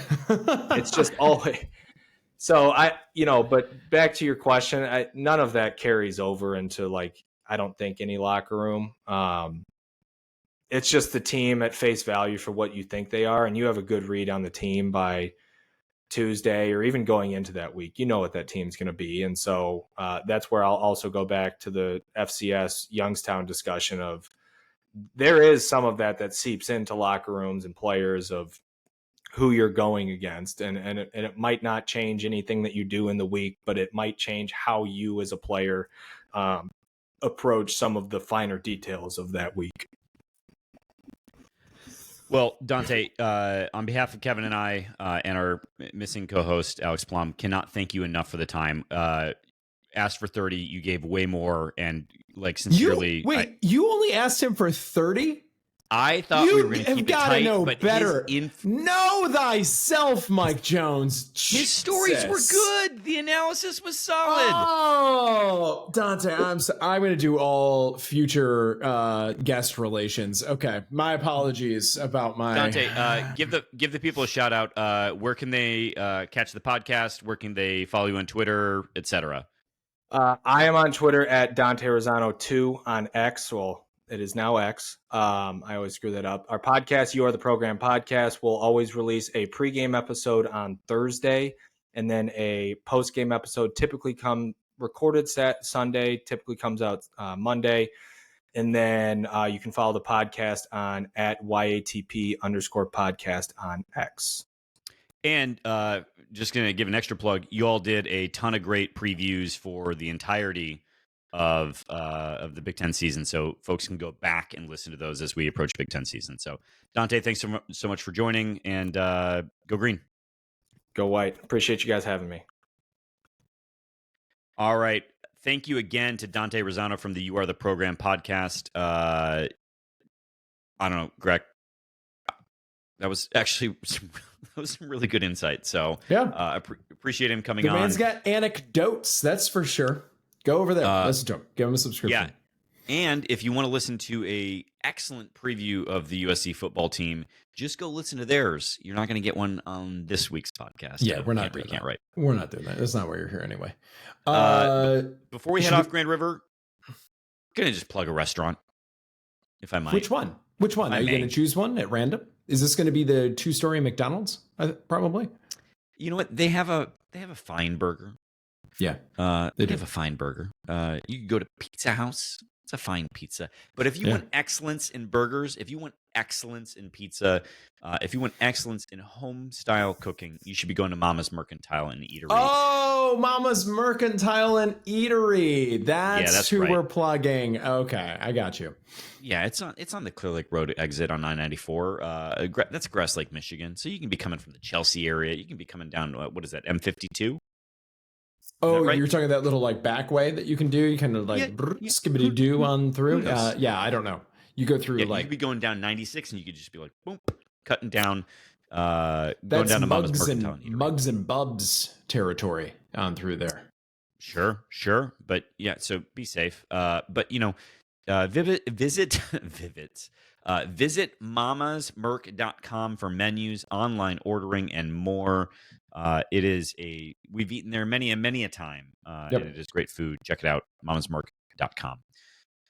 It's just always... So but back to your question, none of that carries over into, like, I don't think, any locker room. It's just the team at face value for what you think they are, and you have a good read on the team by Tuesday or even going into that week. You know what that team's going to be, and so that's where I'll also go back to the FCS Youngstown discussion of there is some of that seeps into locker rooms and players of who you're going against, and it might not change anything that you do in the week, but it might change how you as a player approach some of the finer details of that week. Well, Dante, on behalf of Kevin and I and our missing co-host, Alex Plum, cannot thank you enough for the time. Asked for 30, you gave way more, and like sincerely... You only asked him for 30? I thought we were going to keep it tight, know but better. Know thyself, Mike Jones. His stories were good. The analysis was solid. Oh, Dante, I'm going to do all future guest relations. Okay, my apologies about my... Dante, give the people a shout out. Where can they catch the podcast? Where can they follow you on Twitter, etc.? I am on Twitter at Dante Razzano 2 on X. Well, it is now X. I always screw that up. Our podcast, You Are the Program podcast, will always release a pregame episode on Thursday, and then a postgame episode typically recorded Sunday, typically comes out Monday. And then you can follow the podcast on at YATP_podcast on X. And just going to give an extra plug. You all did a ton of great previews for the entirety of the Big Ten season, so folks can go back and listen to those as we approach Big Ten season. So, Dante, thanks so much for joining, and go green. Go white. Appreciate you guys having me. All right. Thank you again to Dante Razzano from the You Are the Program podcast. I don't know, Greg. That was actually some really good insight. So, yeah, appreciate him coming on. The man's got anecdotes, that's for sure. Go over there. Listen to him. Give him a subscription. Yeah. And if you want to listen to a excellent preview of the USC football team, just go listen to theirs. You're not going to get one on this week's podcast. Yeah, we're not doing that. We're not doing that. That's not why you're here anyway. Before we head off Grand River, I'm going to just plug a restaurant, if I might. Which one? Are you going to choose one at random? Is this going to be the 2-story McDonald's? Probably. You know what? They have a fine burger. Yeah, they have a fine burger. You can go to Pizza House. It's a fine pizza. But if you want excellence in burgers, if you want excellence in pizza, if you want excellence in home-style cooking, you should be going to Mama's Mercantile and Eatery. Oh, Mama's Mercantile and Eatery. That's who we're plugging. Okay, I got you. Yeah, it's on the Clear Lake Road exit on 994. That's Grass Lake, Michigan. So you can be coming from the Chelsea area. You can be coming down, what is that, M52? Oh, right? You're talking that little like back way that you can do. You kind of like skibbity doo on through. I don't know. You go through like you could be going down 96, and you could just be like boom, cutting down, going down to Mama's Mercantile. Mugs and Bubs territory on through there. Sure, but yeah. So be safe. But visit mamasmerc.com for menus, online ordering, and more. We've eaten there many a time, and it is great food. Check it out, mamasmerc.com.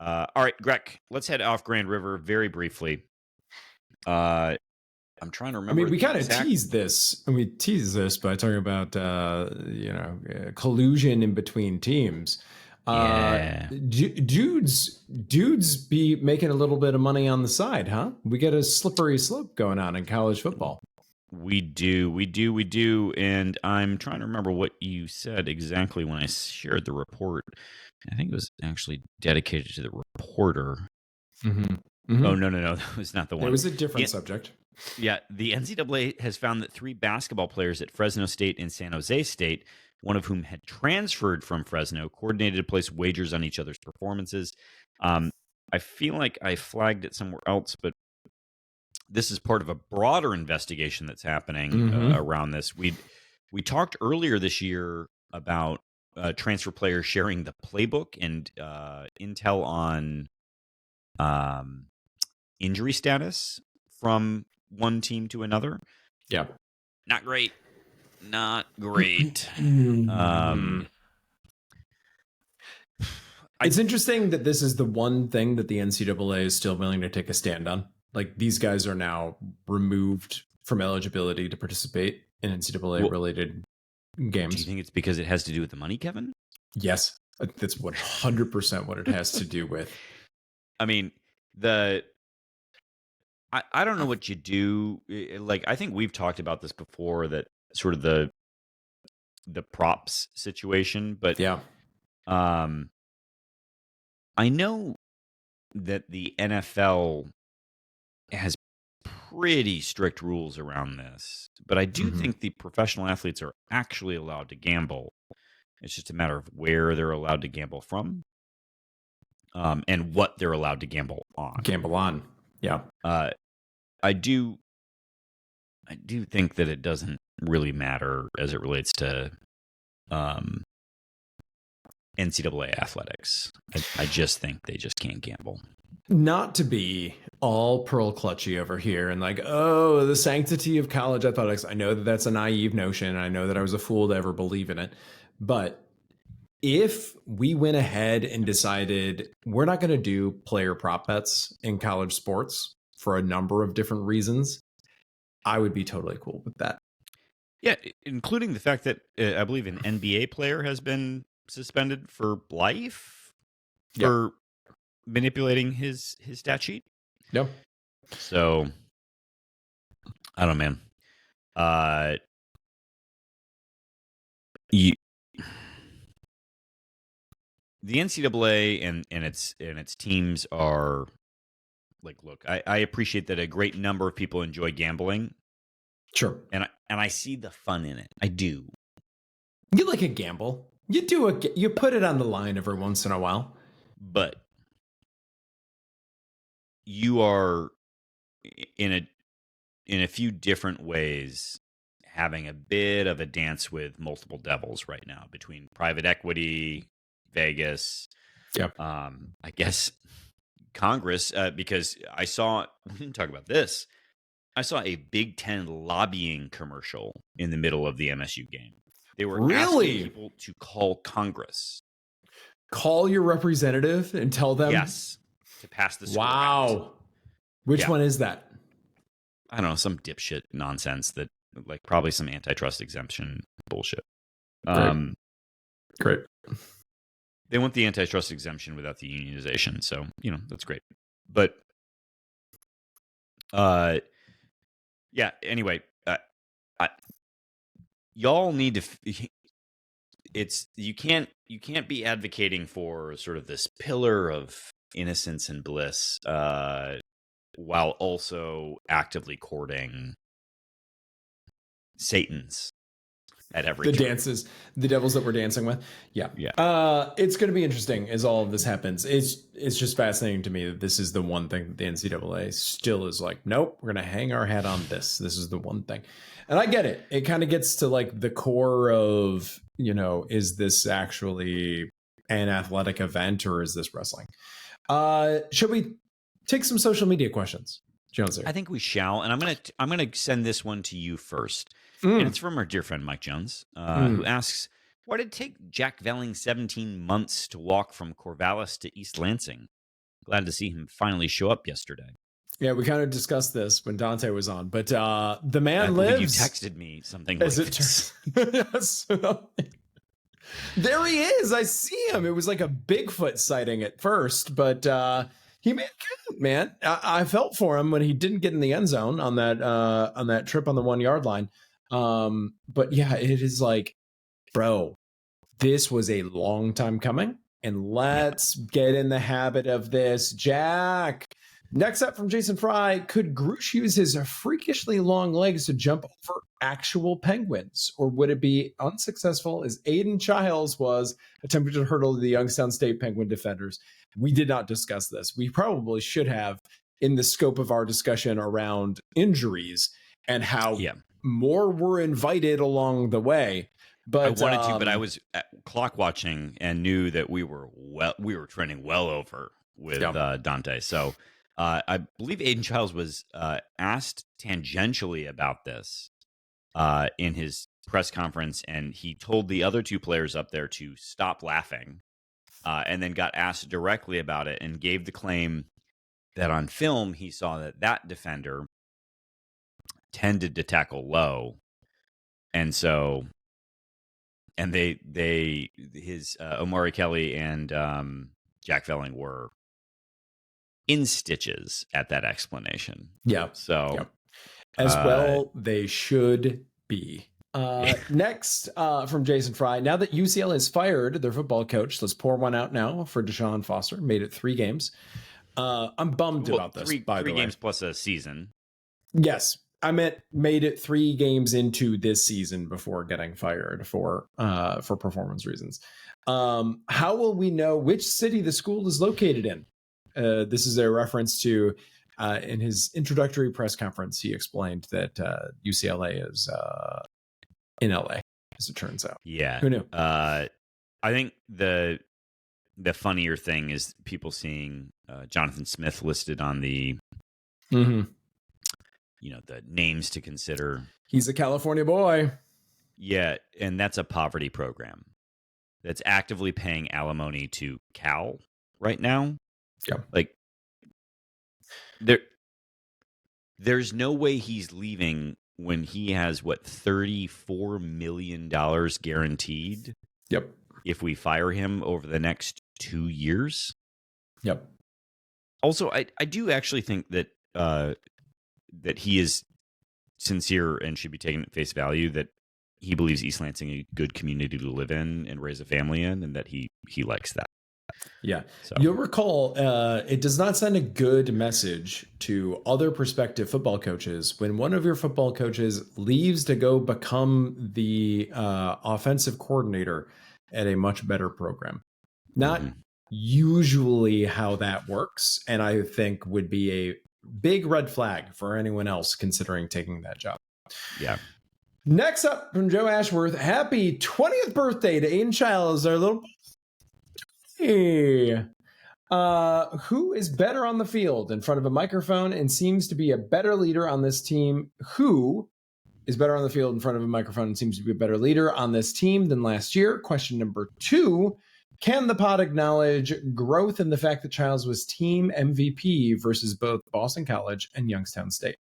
All right, Greg, let's head off Grand River very briefly. I'm trying to I remember. mean, we kind of exact- teased this, and we teased this by talking about collusion in between teams. Yeah. Dudes be making a little bit of money on the side, huh? We get a slippery slope going on in college football. We do. And I'm trying to remember what you said exactly when I shared the report. I think it was actually dedicated to the reporter. Mm-hmm. Mm-hmm. Oh, no. That was not the one. It was a different subject. Yeah. The NCAA has found that 3 basketball players at Fresno State and San Jose State, one of whom had transferred from Fresno, coordinated to place wagers on each other's performances. I feel like I flagged it somewhere else, but this is part of a broader investigation that's happening around this. We talked earlier this year about transfer players sharing the playbook and intel on injury status from one team to another. Yeah. Not great. It's interesting that this is the one thing that the NCAA is still willing to take a stand on. Like, these guys are now removed from eligibility to participate in NCAA-related games. Do you think it's because it has to do with the money, Kevin? Yes. That's 100% what it has to do with. I mean, I don't know what you do. Like, I think we've talked about this before, that sort of the props situation, but yeah. I know that the NFL has pretty strict rules around this, but I do think the professional athletes are actually allowed to gamble. It's just a matter of where they're allowed to gamble from, and what they're allowed to gamble on. Yeah. I do think that it doesn't really matter as it relates to NCAA athletics. I just think they just can't gamble. Not to be all pearl clutchy over here and like, oh, the sanctity of college athletics. I know that that's a naive notion. I know that I was a fool to ever believe in it. But if we went ahead and decided we're not going to do player prop bets in college sports for a number of different reasons, I would be totally cool with that. Yeah, including the fact that I believe an NBA player has been suspended for life for manipulating his stat sheet. Yep. So I don't know, man. The NCAA and its teams are like, look, I appreciate that a great number of people enjoy gambling. Sure. And I see the fun in it. I do. You like a gamble. You put it on the line every once in a while. But you are in a few different ways having a bit of a dance with multiple devils right now, between private equity, Vegas, I guess Congress, because we didn't talk about this. I saw a Big Ten lobbying commercial in the middle of the MSU game. They were asking people to call Congress. Call your representative and tell them? Yes. To pass the score out. Which one is that? I don't know, some dipshit nonsense that, like, probably some antitrust exemption bullshit. Great. They want the antitrust exemption without the unionization, so, that's great. But yeah, anyway, y'all need to you can't be advocating for sort of this pillar of innocence and bliss while also actively courting Satans at every dances, the devils that we're dancing with. Yeah. It's going to be interesting as all of this happens. It's just fascinating to me that this is the one thing that the NCAA still is like, nope, we're going to hang our hat on this. This is the one thing. And I get it. It kind of gets to like the core of, is this actually an athletic event or is this wrestling? Should we take some social media questions, Jonesy? I think we shall. And I'm gonna send this one to you first. And it's from our dear friend Mike Jones, who asks, why did it take Jack Velling 17 months to walk from Corvallis to East Lansing? Glad to see him finally show up yesterday. Yeah, we kind of discussed this when Dante was on, but the man I believe lives. You texted me something like this. Yes. There he is. I see him. It was like a Bigfoot sighting at first, but he made it count, man. I felt for him when he didn't get in the end zone on that trip on the 1 yard line. But yeah, it is like, bro, this was a long time coming, and let's get in the habit of this. Jack. Next up from Jason Fry, could Grush use his freakishly long legs to jump over actual penguins? Or would it be unsuccessful as Aiden Childs was attempting to hurdle the Youngstown State Penguin defenders? We did not discuss this. We probably should have in the scope of our discussion around injuries and how more were invited along the way. But I wanted to, but I was clock watching and knew that we were trending well over with Dante. So I believe Aiden Childs was asked tangentially about this in his press conference, and he told the other two players up there to stop laughing, and then got asked directly about it and gave the claim that on film he saw that defender tended to tackle low, and so his Omari Kelly and Jack Velling were in stitches at that explanation. Yeah. So as well, they should be. Next from Jason Fry. Now that UCL has fired their football coach, let's pour one out now for Deshaun Foster. Made it 3 games. I'm bummed about this, by the way. 3 games plus a season. Yes. I meant made it 3 games into this season before getting fired for performance reasons. How will we know which city the school is located in? This is a reference to in his introductory press conference, he explained that UCLA is in LA, as it turns out. Yeah. Who knew? I think the funnier thing is people seeing Jonathan Smith listed on the the names to consider. He's a California boy. Yeah, and that's a poverty program that's actively paying alimony to Cal right now. Yeah. Like there's no way he's leaving when he has $34 million guaranteed. Yep. If we fire him over the next 2 years. Yep. Also, I do actually think that that he is sincere and should be taken at face value, that he believes East Lansing a good community to live in and raise a family in, and that he likes that. Yeah. So. You'll recall it does not send a good message to other prospective football coaches when one of your football coaches leaves to go become the offensive coordinator at a much better program. Not usually how that works, and I think would be a big red flag for anyone else considering taking that job. Yeah. Next up from Joe Ashworth, happy 20th birthday to Aiden Childs, our little... Hey. Who is better on the field in front of a microphone and seems to be a better leader on this team? Who is better on the field in front of a microphone and seems to be a better leader on this team than last year? Question number 2, can the pod acknowledge growth in the fact that Childs was team MVP versus both Boston College and Youngstown State?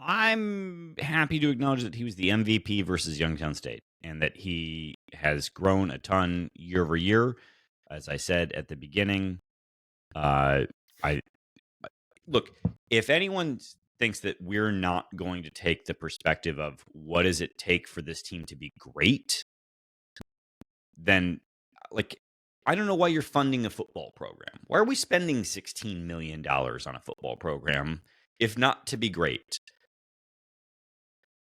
I'm happy to acknowledge that he was the MVP versus Youngstown State and that he has grown a ton year over year. As I said at the beginning, look, if anyone thinks that we're not going to take the perspective of what does it take for this team to be great, then I don't know why you're funding a football program. Why are we spending $16 million on a football program if not to be great?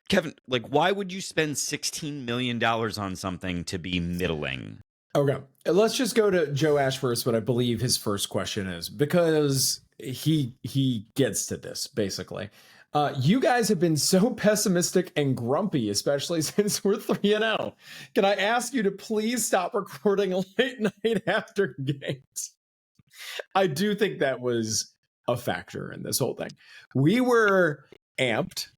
Kevin, why would you spend $16 million on something to be middling? Okay, let's just go to Joe Ash first, what I believe his first question is, because he gets to this, basically. You guys have been so pessimistic and grumpy, especially since we're 3-0. Can I ask you to please stop recording late night after games? I do think that was a factor in this whole thing. We were amped.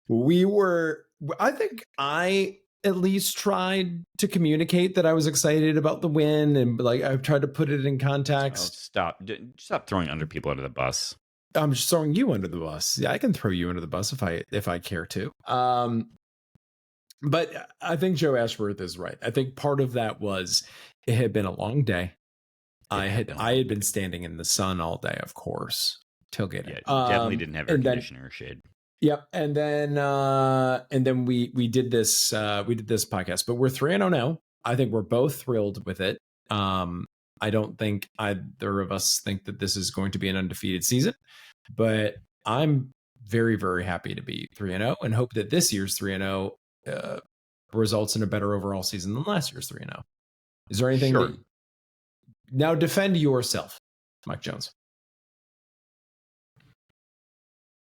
I think I at least tried to communicate that I was excited about the win, and like I've tried to put it in Oh, context. stop throwing other people under the bus. I'm just throwing you under the bus. Yeah, I can throw you under the bus if I care to. But I think Joe Ashworth is right. I think part of that was it had been a long day. I had been standing in the sun all day, of course, tailgating. Yeah, definitely didn't have air conditioner or shade. Yep, and then we did this podcast, but we're 3-0 now. I think we're both thrilled with it. I don't think either of us think that this is going to be an undefeated season, but I'm very, very happy to be 3-0 and hope that this year's 3-0 results in a better overall season than last year's 3-0. Is there anything? Sure. Now defend yourself, Mike Jones.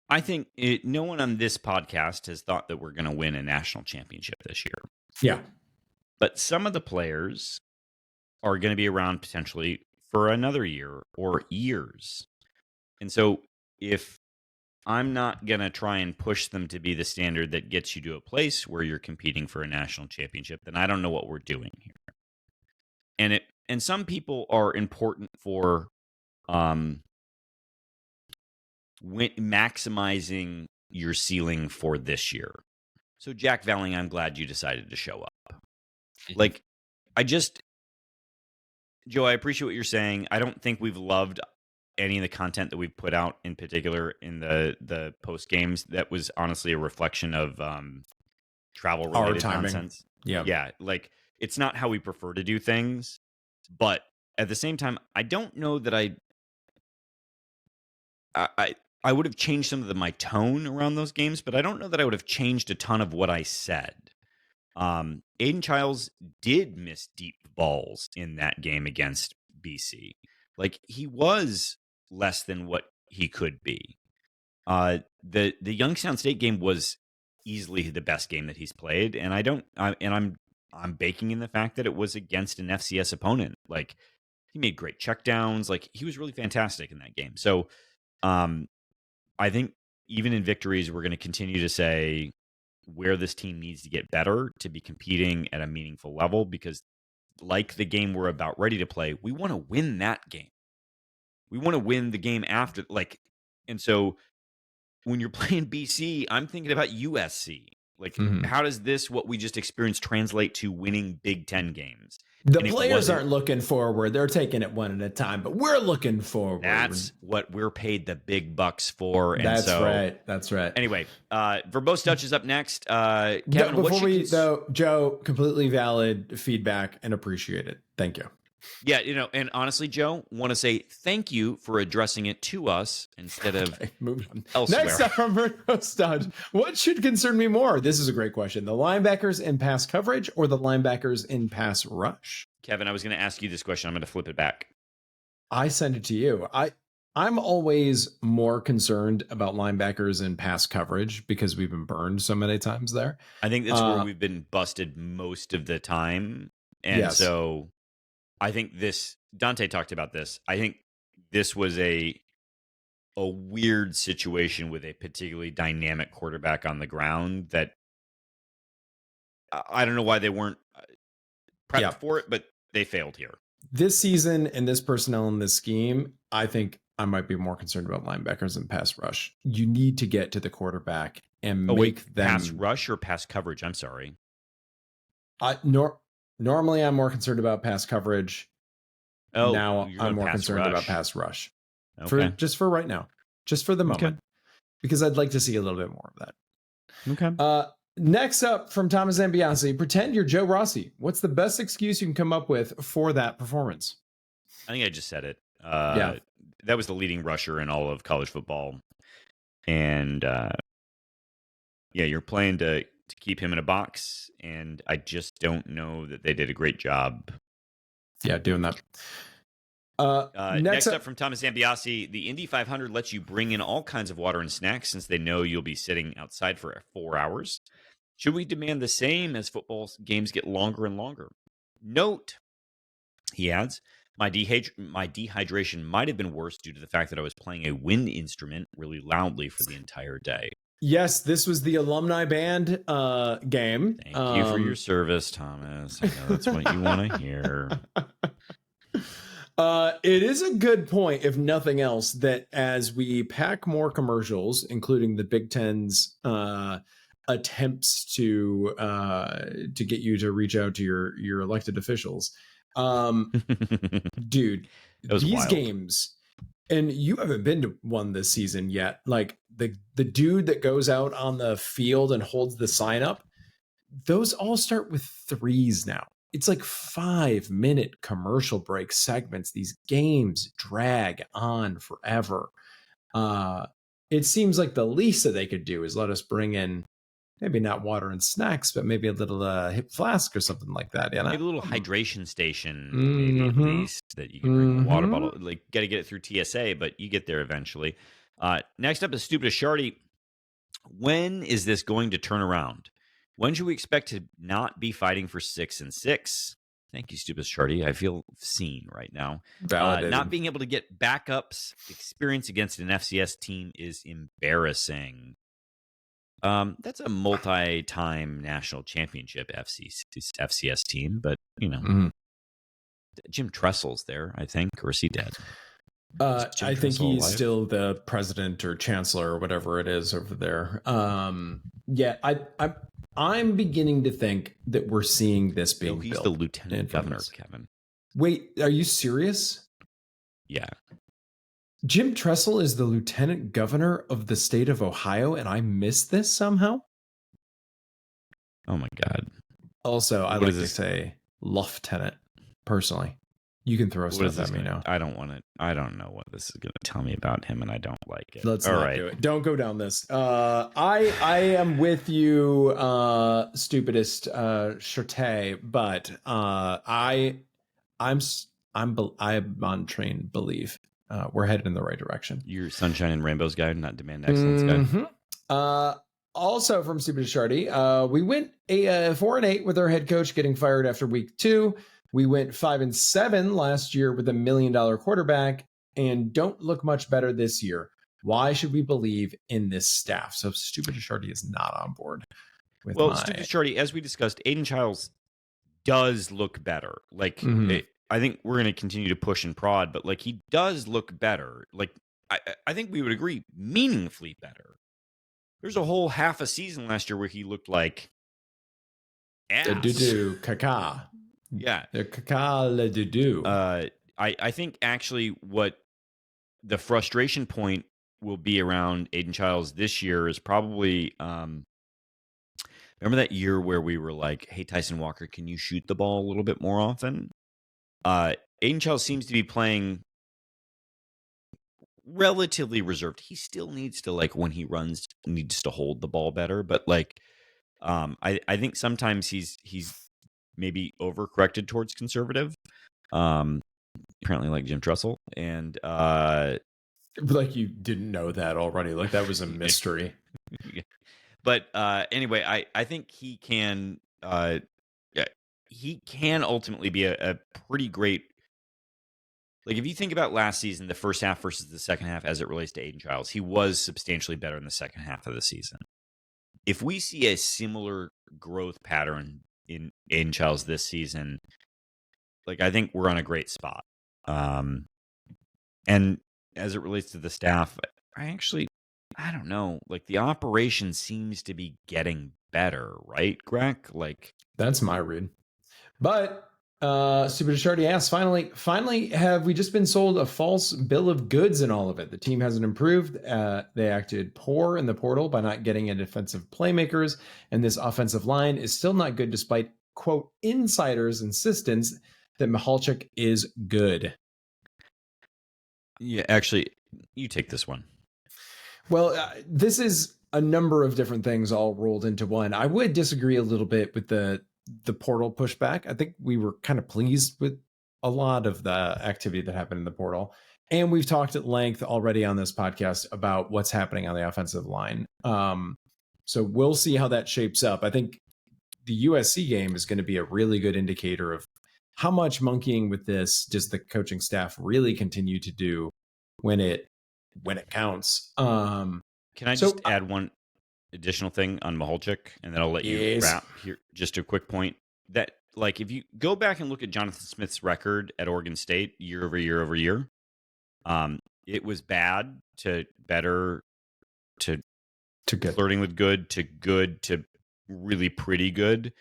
I think no one on this podcast has thought that we're going to win a national championship this year. Yeah. But some of the players are going to be around potentially for another year or years. And so if I'm not going to try and push them to be the standard that gets you to a place where you're competing for a national championship, then I don't know what we're doing here. And some people are important for maximizing your ceiling for this year. So Jack Velling, I'm glad you decided to show up. Like, Joe, I appreciate what you're saying. I don't think we've loved any of the content that we've put out, in particular in the post games. That was honestly a reflection of travel related nonsense. Yeah, like it's not how we prefer to do things, but at the same time, I don't know that I would have changed some of my tone around those games, but I don't know that I would have changed a ton of what I said. Aiden Childs did miss deep balls in that game against BC. Like, he was less than what he could be. The Youngstown State game was easily the best game that he's played, and I'm baking in the fact that it was against an FCS opponent. Like, he made great checkdowns. Like, he was really fantastic in that game. So, I think even in victories, we're going to continue to say where this team needs to get better to be competing at a meaningful level, because like the game we're about ready to play, we want to win that game. We want to win the game after, like, and so when you're playing BC, I'm thinking about USC. Like, how does what we just experienced translate to winning Big Ten games? The players aren't looking forward. They're taking it one at a time, but we're looking forward. That's what we're paid the big bucks for. And that's right. That's right. Anyway, verbose Dutch is up next. Kevin, Joe, completely valid feedback and appreciate it. Thank you. Yeah, and honestly, Joe, want to say thank you for addressing it to us instead of elsewhere. Next up from Verbose Dutch, what should concern me more? This is a great question. The linebackers in pass coverage or the linebackers in pass rush? Kevin, I was going to ask you this question. I'm going to flip it back. I send it to you. I'm always more concerned about linebackers in pass coverage because we've been burned so many times there. I think that's where we've been busted most of the time. And so I think Dante talked about this. I think this was a weird situation with a particularly dynamic quarterback on the ground that I don't know why they weren't prepped for it, but they failed here. This season and this personnel in this scheme, I think I might be more concerned about linebackers and pass rush. You need to get to the quarterback and make them pass rush or pass coverage. I'm sorry. Normally, I'm more concerned about pass coverage. Oh, now I'm more concerned about pass rush. Okay. For right now, just for the moment, because I'd like to see a little bit more of that. Okay. Next up from Thomas Zambiasi, pretend you're Joe Rossi. What's the best excuse you can come up with for that performance? I think I just said it. That was the leading rusher in all of college football, and you're playing to keep him in a box, and I just don't know that they did a great job. Yeah, doing that. Next up from Thomas Zambiasi, the Indy 500 lets you bring in all kinds of water and snacks since they know you'll be sitting outside for 4 hours. Should we demand the same as football games get longer and longer? Note, he adds, my dehydration might have been worse due to the fact that I was playing a wind instrument really loudly for the entire day. Yes, this was the alumni band game. Thank you for your service, Thomas. I know that's what you want to hear. It is a good point, if nothing else, that as we pack more commercials, including the Big Ten's attempts to get you to reach out to your elected officials, dude, these wild. games. And you haven't been to one this season yet. Like the dude that goes out on the field and holds the sign up, those all start with threes now. It's like 5-minute commercial break segments. These games drag on forever. It seems like the least that they could do is let us bring in maybe not water and snacks, but maybe a little hip flask or something like that. Yeah, maybe a little hydration station, maybe at least, that you can bring a water bottle. Like, got to get it through TSA, but you get there eventually. Next up is Stupidest Shardy. When is this going to turn around? When should we expect to not be fighting for 6-6? Thank you, Stupidest Shardy. I feel seen right now. Not being able to get backups experience against an FCS team is embarrassing. That's a multi-time national championship FCS team, but Jim Tressel's there, I think, or is he dead? I think he's still the president or chancellor or whatever it is over there. I'm beginning to think that we're seeing this being he's built. the lieutenant governor, Kevin. Wait, are you serious? Yeah. Jim Tressel is the lieutenant governor of the state of Ohio, and I missed this somehow? Oh, my God. Also, I like to say lieutenant, personally. You can throw stuff at me now. I don't want it. I don't know what this is going to tell me about him, and I don't like it. Let's not do it. Don't go down this. I am with you, stupidest Shirtay, but I'm on train belief. We're headed in the right direction. You're Sunshine and Rainbows guy, not Demand Excellence guy. Also from Stupidest Shardy, we went 4-8 with our head coach getting fired after week 2. We went 5-7 last year with $1 million quarterback and don't look much better this year. Why should we believe in this staff? So Stupidest Shardy is not on board. Stupidest Shardy, as we discussed, Aiden Childs does look better. Like, I think we're going to continue to push and prod, but like he does look better. Like I think we would agree, meaningfully better. There's a whole half a season last year where he looked like ass. Caca. Yeah. The caca le doo. I think actually what the frustration point will be around Aiden Childs this year is probably remember that year where we were like, hey, Tyson Walker, can you shoot the ball a little bit more often? Aiden Childs seems to be playing relatively reserved. He still needs to, like, when he runs, needs to hold the ball better. But like, I think sometimes he's maybe overcorrected towards conservative. Apparently, like Jim Trussell, and like you didn't know that already. Like that was a mystery. But anyway, I think he can. He can ultimately be a pretty great. Like, if you think about last season, the first half versus the second half as it relates to Aiden Childs, he was substantially better in the second half of the season. If we see a similar growth pattern in Aiden Childs this season, like, I think we're on a great spot. And as it relates to the staff, I don't know. Like, the operation seems to be getting better, right, Greg? Like, that's my read. But Stupidest Shardy asks, finally, have we just been sold a false bill of goods in all of it? The team hasn't improved. They acted poor in the portal by not getting in defensive playmakers, and this offensive line is still not good despite, quote, insiders' insistence that Michalczyk is good. Yeah, actually, you take this one. Well, this is a number of different things all rolled into one. I would disagree a little bit with the portal pushback. I think we were kind of pleased with a lot of the activity that happened in the portal. And we've talked at length already on this podcast about what's happening on the offensive line. So we'll see how that shapes up. I think the USC game is going to be a really good indicator of how much monkeying with this does the coaching staff really continue to do when it counts. Can I just add one? additional thing on Maholchik, and then I'll let you Yes. wrap here. Just a quick point that, like, if you go back and look at Jonathan Smith's record at Oregon State year over year over year, it was bad to better to good. flirting with good to really pretty good.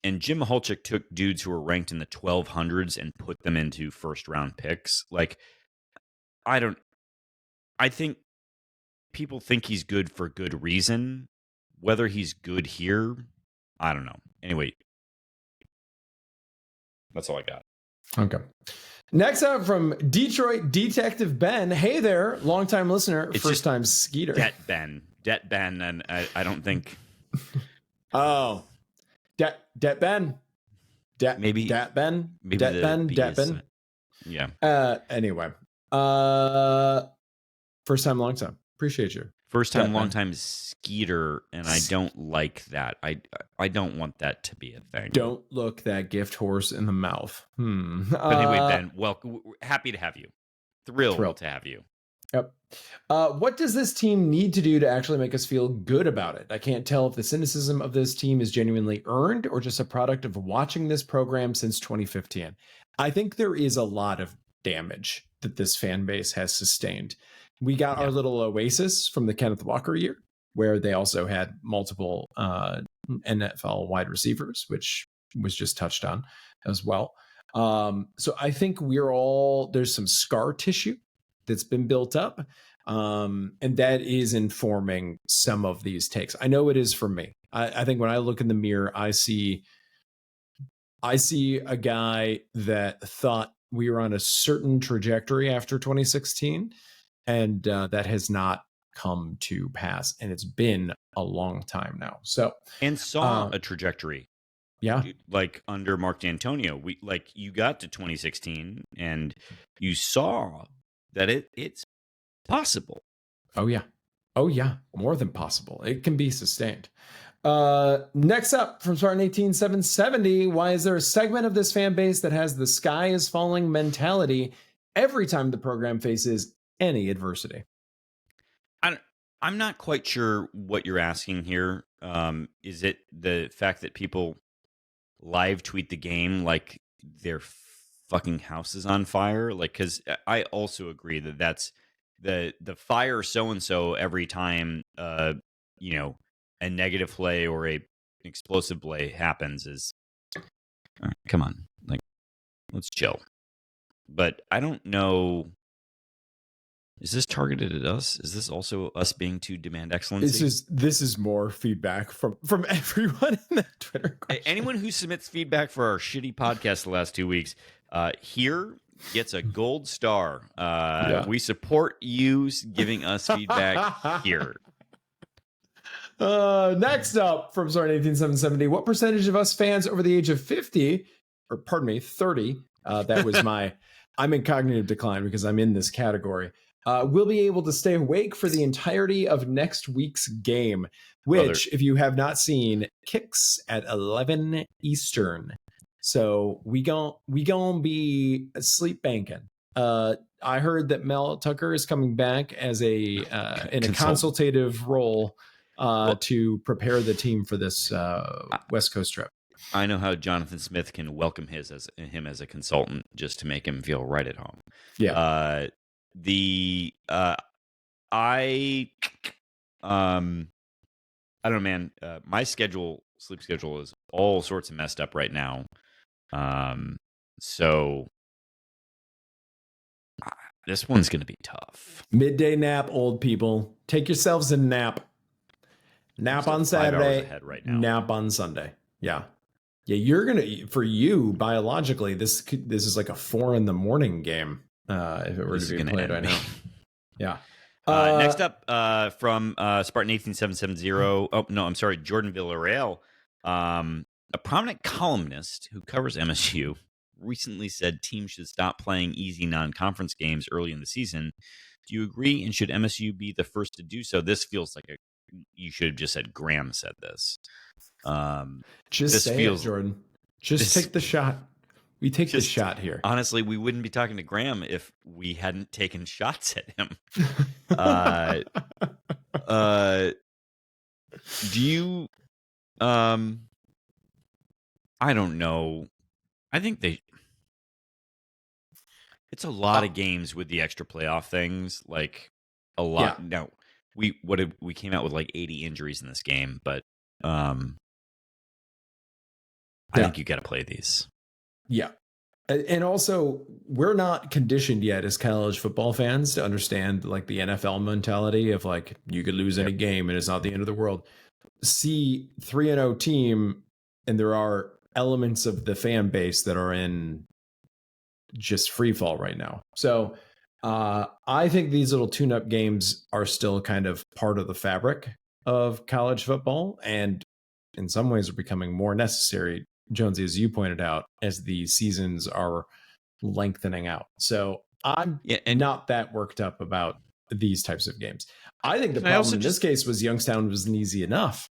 And Jim Maholchik took dudes who were ranked in the 1200s and put them into first round picks. Like, I think people think he's good for good reason. Whether he's good here, I don't know. Anyway, that's all I got. Okay. Next up from Detroit Detective Ben. Hey there, longtime listener, first time Skeeter. Det Ben, and I don't think. Oh, Det Ben. Maybe Det Ben. Maybe Det the Ben. B Det is- Ben. Yeah. Anyway. First time, long time. Appreciate you. First time, Det long Ben. time Skeeter, and I don't like that. I don't want that to be a thing. Don't look that gift horse in the mouth. But anyway, Ben, welcome. Happy to have you. Thrilled to have you. Yep. What does this team need to do to actually make us feel good about it? I can't tell if the cynicism of this team is genuinely earned or just a product of watching this program since 2015. I think there is a lot of damage that this fan base has sustained. We got our little oasis from the Kenneth Walker year, where they also had multiple NFL wide receivers, which was just touched on as well. So I think there's some scar tissue that's been built up. And that is informing some of these takes. I know it is for me. I think when I look in the mirror, I see a guy that thought we were on a certain trajectory after 2016, and that has not come to pass. And it's been a long time now. So And saw a trajectory. yeah, Like under Mark D'Antonio, you got to 2016 and you saw that it's possible. Oh yeah, more than possible. It can be sustained. Next up from Spartan 18770, why is there a segment of this fan base that has the sky is falling mentality every time the program faces any adversity? I'm not quite sure what you're asking here. Is it the fact that people live tweet the game like their fucking house is on fire? Like, because I also agree that that's the fire so-and-so every time, a negative play or a explosive play happens is, come on, like, let's chill. But I don't know. Is this targeted at us? Is this also us being to demand excellence? This is more feedback from everyone in the Twitter question. Anyone who submits feedback for our shitty podcast the last 2 weeks, here gets a gold star. We support you giving us feedback here. Next up from Spartan 18770, what percentage of us fans over the age of 30, that was I'm in cognitive decline because I'm in this category, will be able to stay awake for the entirety of next week's game, which, if you have not seen, kicks at 11 Eastern. So we gon' be sleep banking. I heard that Mel Tucker is coming back as in a consultative role to prepare the team for this West Coast trip. I know how Jonathan Smith can welcome him as a consultant just to make him feel right at home. Yeah. I don't know, man. My sleep schedule is all sorts of messed up right now. So this one's going to be tough. Midday nap, old people. Take yourselves a nap. Nap on Saturday, 5 hours ahead right now. Nap on Sunday. Yeah. For you, biologically, this is like a 4 a.m. game. If it were to be played right now. Yeah. Next up, from Spartan 18770. Oh, no, I'm sorry. Jordan Villarreal, a prominent columnist who covers MSU, recently said teams should stop playing easy non-conference games early in the season. Do you agree? And should MSU be the first to do so? This feels like you should have just said Graham said this. Just say it, Jordan. Take the shot. We take the shot here. Honestly, we wouldn't be talking to Graham if we hadn't taken shots at him. Do you? I don't know. I think it's a lot of games with the extra playoff things. Like a lot. Yeah. Now we came out with like 80 injuries in this game, but I think you got to play these. Yeah. And also, we're not conditioned yet as college football fans to understand like the NFL mentality of like you could lose any game and it's not the end of the world. See 3-0 team, and there are elements of the fan base that are in just free fall right now. So I think these little tune-up games are still kind of part of the fabric of college football, and in some ways are becoming more necessary, Jonesy, as you pointed out, as the seasons are lengthening out. So I'm not that worked up about these types of games. I think the problem in this case was Youngstown wasn't easy enough.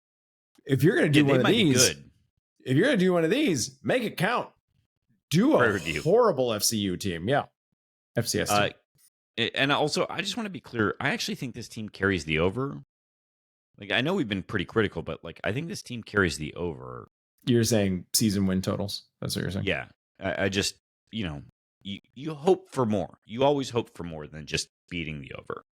If you're going to do one of these, if you're going to do one of these, make it count. Do a horrible FCU team. Yeah. FCS team. And also, I just want to be clear. I actually think this team carries the over. Like, I know we've been pretty critical, but like, I think this team carries the over. You're saying season win totals? That's what you're saying? Yeah. I just, you hope for more. You always hope for more than just beating the over.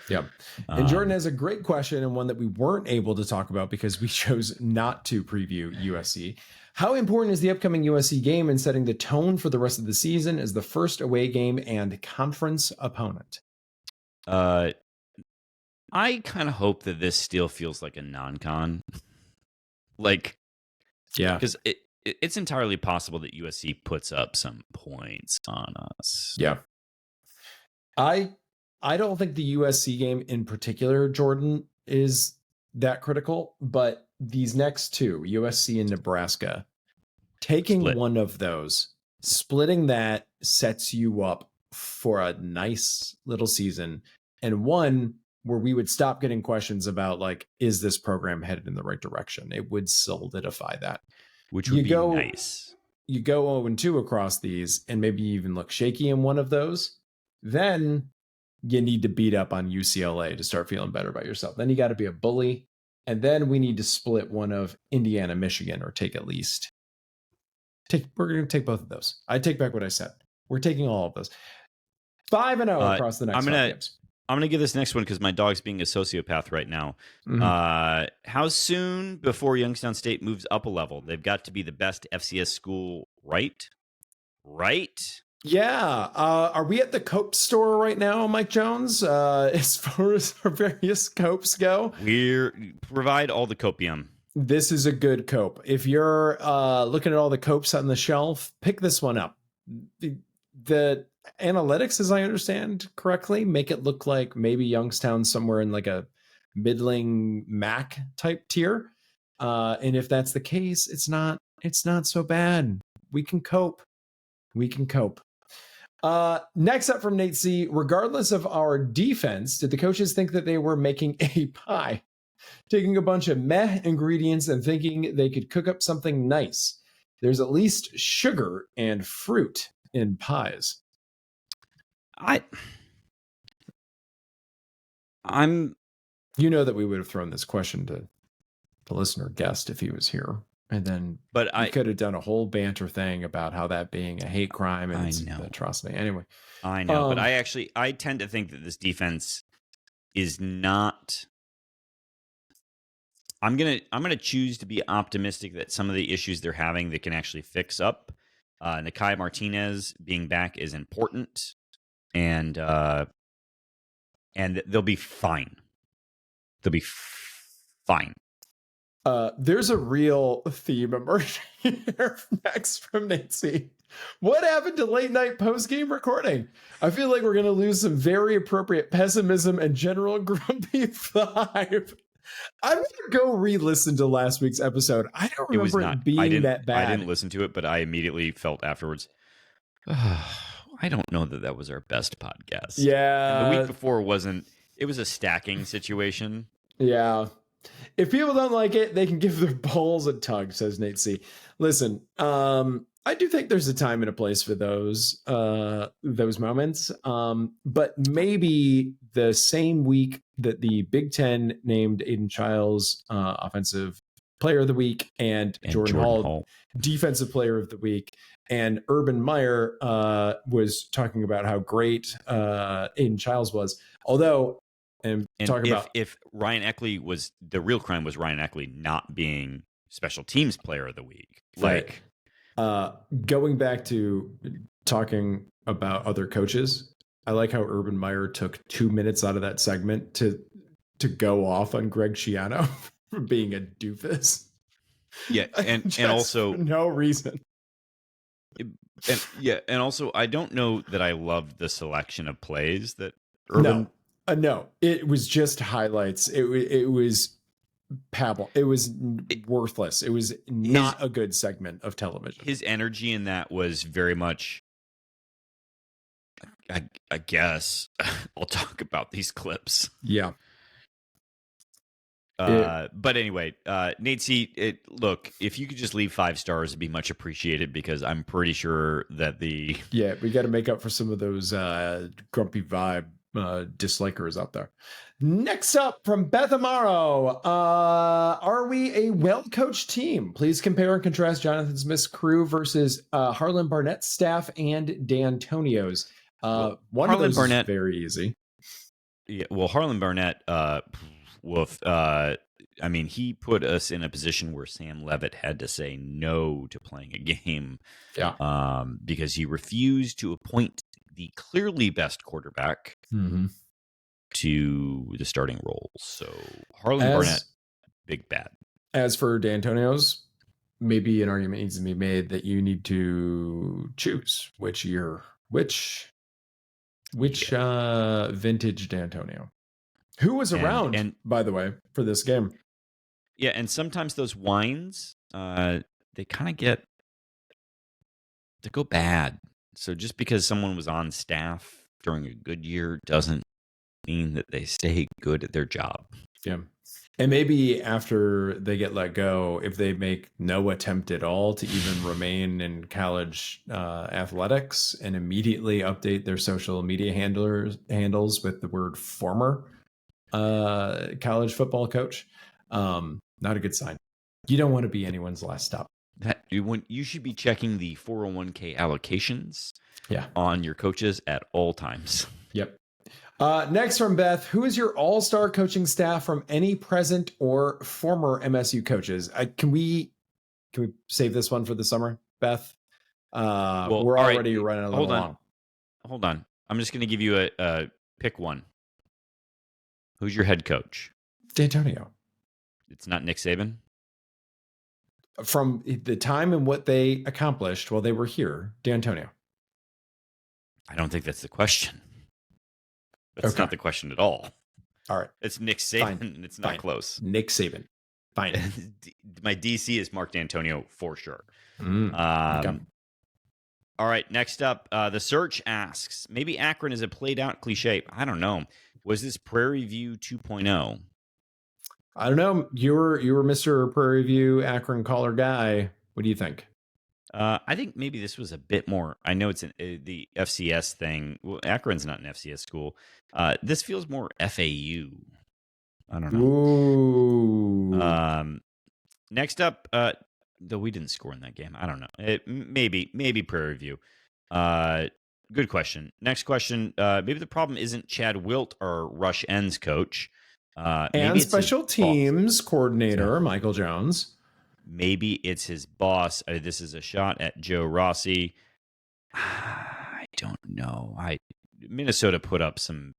Yeah. And Jordan has a great question, and one that we weren't able to talk about because we chose not to preview USC. How important is the upcoming USC game in setting the tone for the rest of the season as the first away game and conference opponent? I kind of hope that this still feels like a non-con. Like, yeah, because it's entirely possible that USC puts up some points on us. Yeah. I don't think the USC game in particular, Jordan, is that critical, but these next two, USC and Nebraska, taking one of those, splitting that sets you up for a nice little season, and one where we would stop getting questions about like, is this program headed in the right direction? It would solidify that. Which would be nice. You go 0-2 across these and maybe even look shaky in one of those, then you need to beat up on UCLA to start feeling better about yourself. Then you got to be a bully. And then we need to split one of Indiana, Michigan, or take at least. We're going to take both of those. I take back what I said. We're taking all of those. 5-0 across the next 5 games. I'm going to give this next one because my dog's being a sociopath right now. Mm-hmm. How soon before Youngstown State moves up a level? They've got to be the best FCS school, right? Right? Yeah. Are we at the Cope store right now, Mike Jones? As far as our various Copes go? Provide all the copium. This is a good Cope. If you're looking at all the Copes on the shelf, pick this one up. The analytics, as I understand correctly, make it look like maybe Youngstown somewhere in like a middling MAC type tier. And if that's the case, it's not so bad. We can cope. Next up from Nate C, regardless of our defense, did the coaches think that they were making a pie? Taking a bunch of meh ingredients and thinking they could cook up something nice. There's at least sugar and fruit in pies. You know that we would have thrown this question to the listener guest if he was here. And then we could have done a whole banter thing about how that being a hate crime and it's an atrocity. Anyway. I know, but I tend to think that this defense is not. I'm gonna choose to be optimistic that some of the issues they're having they can actually fix up. Nakai Martinez being back is important, and they'll be fine. They'll be fine. There's a real theme emerging here next from Nancy. What happened to late night post-game recording? I feel like we're going to lose some very appropriate pessimism and general grumpy vibe. I'm going to go re-listen to last week's episode. I don't remember it being that bad. I didn't listen to it, but I immediately felt afterwards, I don't know that was our best podcast. Yeah. And the week before it was a stacking situation. Yeah. If people don't like it, they can give their balls a tug, says Nate C. Listen, I do think there's a time and a place for those moments. But maybe the same week that the Big Ten named Aiden Childs offensive player of the week and Jordan Hall defensive player of the week, and Urban Meyer was talking about how great Aiden Childs was. Although, and talking about if Ryan Eckley was the real crime was Ryan Eckley not being special teams player of the week, like. Going back to talking about other coaches, I like how Urban Meyer took 2 minutes out of that segment to go off on Greg Schiano for being a doofus. Yeah, and also for no reason. And also I don't know that I loved the selection of plays that Urban. No, it was just highlights. It was pabble. It was worthless. It was not a good segment of television. His energy in that was very much, I guess, I'll talk about these clips. Yeah. But anyway, Nate C, look, if you could just leave 5 stars, it'd be much appreciated, because I'm pretty sure that we got to make up for some of those grumpy vibe dislikers out there. Next up from Beth Amaro, are we a well-coached team? Please compare and contrast Jonathan Smith's crew versus Harlan Barnett's staff and D'Antonio's. One Harlan of those Barnett, is very easy. Yeah, well, Harlan Barnett, I mean, he put us in a position where Sam Levitt had to say no to playing a game, because he refused to appoint the clearly best quarterback to the starting role. So Harlan Barnett, big bad. As for D'Antonio's, maybe an argument needs to be made that you need to choose which vintage D'Antonio, who was around, and by the way, for this game. Yeah, and sometimes those wines, they kind of go bad. So just because someone was on staff during a good year doesn't mean that they stay good at their job. Yeah. And maybe after they get let go, if they make no attempt at all to even remain in college athletics and immediately update their social media handles with the word former college football coach, not a good sign. You don't want to be anyone's last stop. You should be checking the 401k allocations on your coaches at all times. Yep. Next from Beth, who is your all-star coaching staff from any present or former MSU coaches? Can we save this one for the summer, Beth? We're already running a little long. Hold on. I'm just going to give you a pick one. Who's your head coach? D'Antonio. It's not Nick Saban? From the time and what they accomplished while they were here, D'Antonio. I don't think that's the question. That's not the question at all. All right. It's Nick Saban, and it's not close. Nick Saban. Fine. My DC is Mark D'Antonio for sure. Okay. All right, next up, The Search asks, maybe Akron is a played-out cliche. I don't know. Was this Prairie View 2.0? I don't know. You were Mr. Prairie View Akron caller guy. What do you think? I think maybe this was a bit more. I know it's the FCS thing. Well, Akron's not an FCS school. This feels more FAU. I don't know. Ooh. Next up, though we didn't score in that game. I don't know. Maybe Prairie View. Good question. Next question. Maybe the problem isn't Chad Wilt, our rush ends coach. And special teams coordinator, Michael Jones. Maybe it's his boss. This is a shot at Joe Rossi. I don't know. Minnesota put up some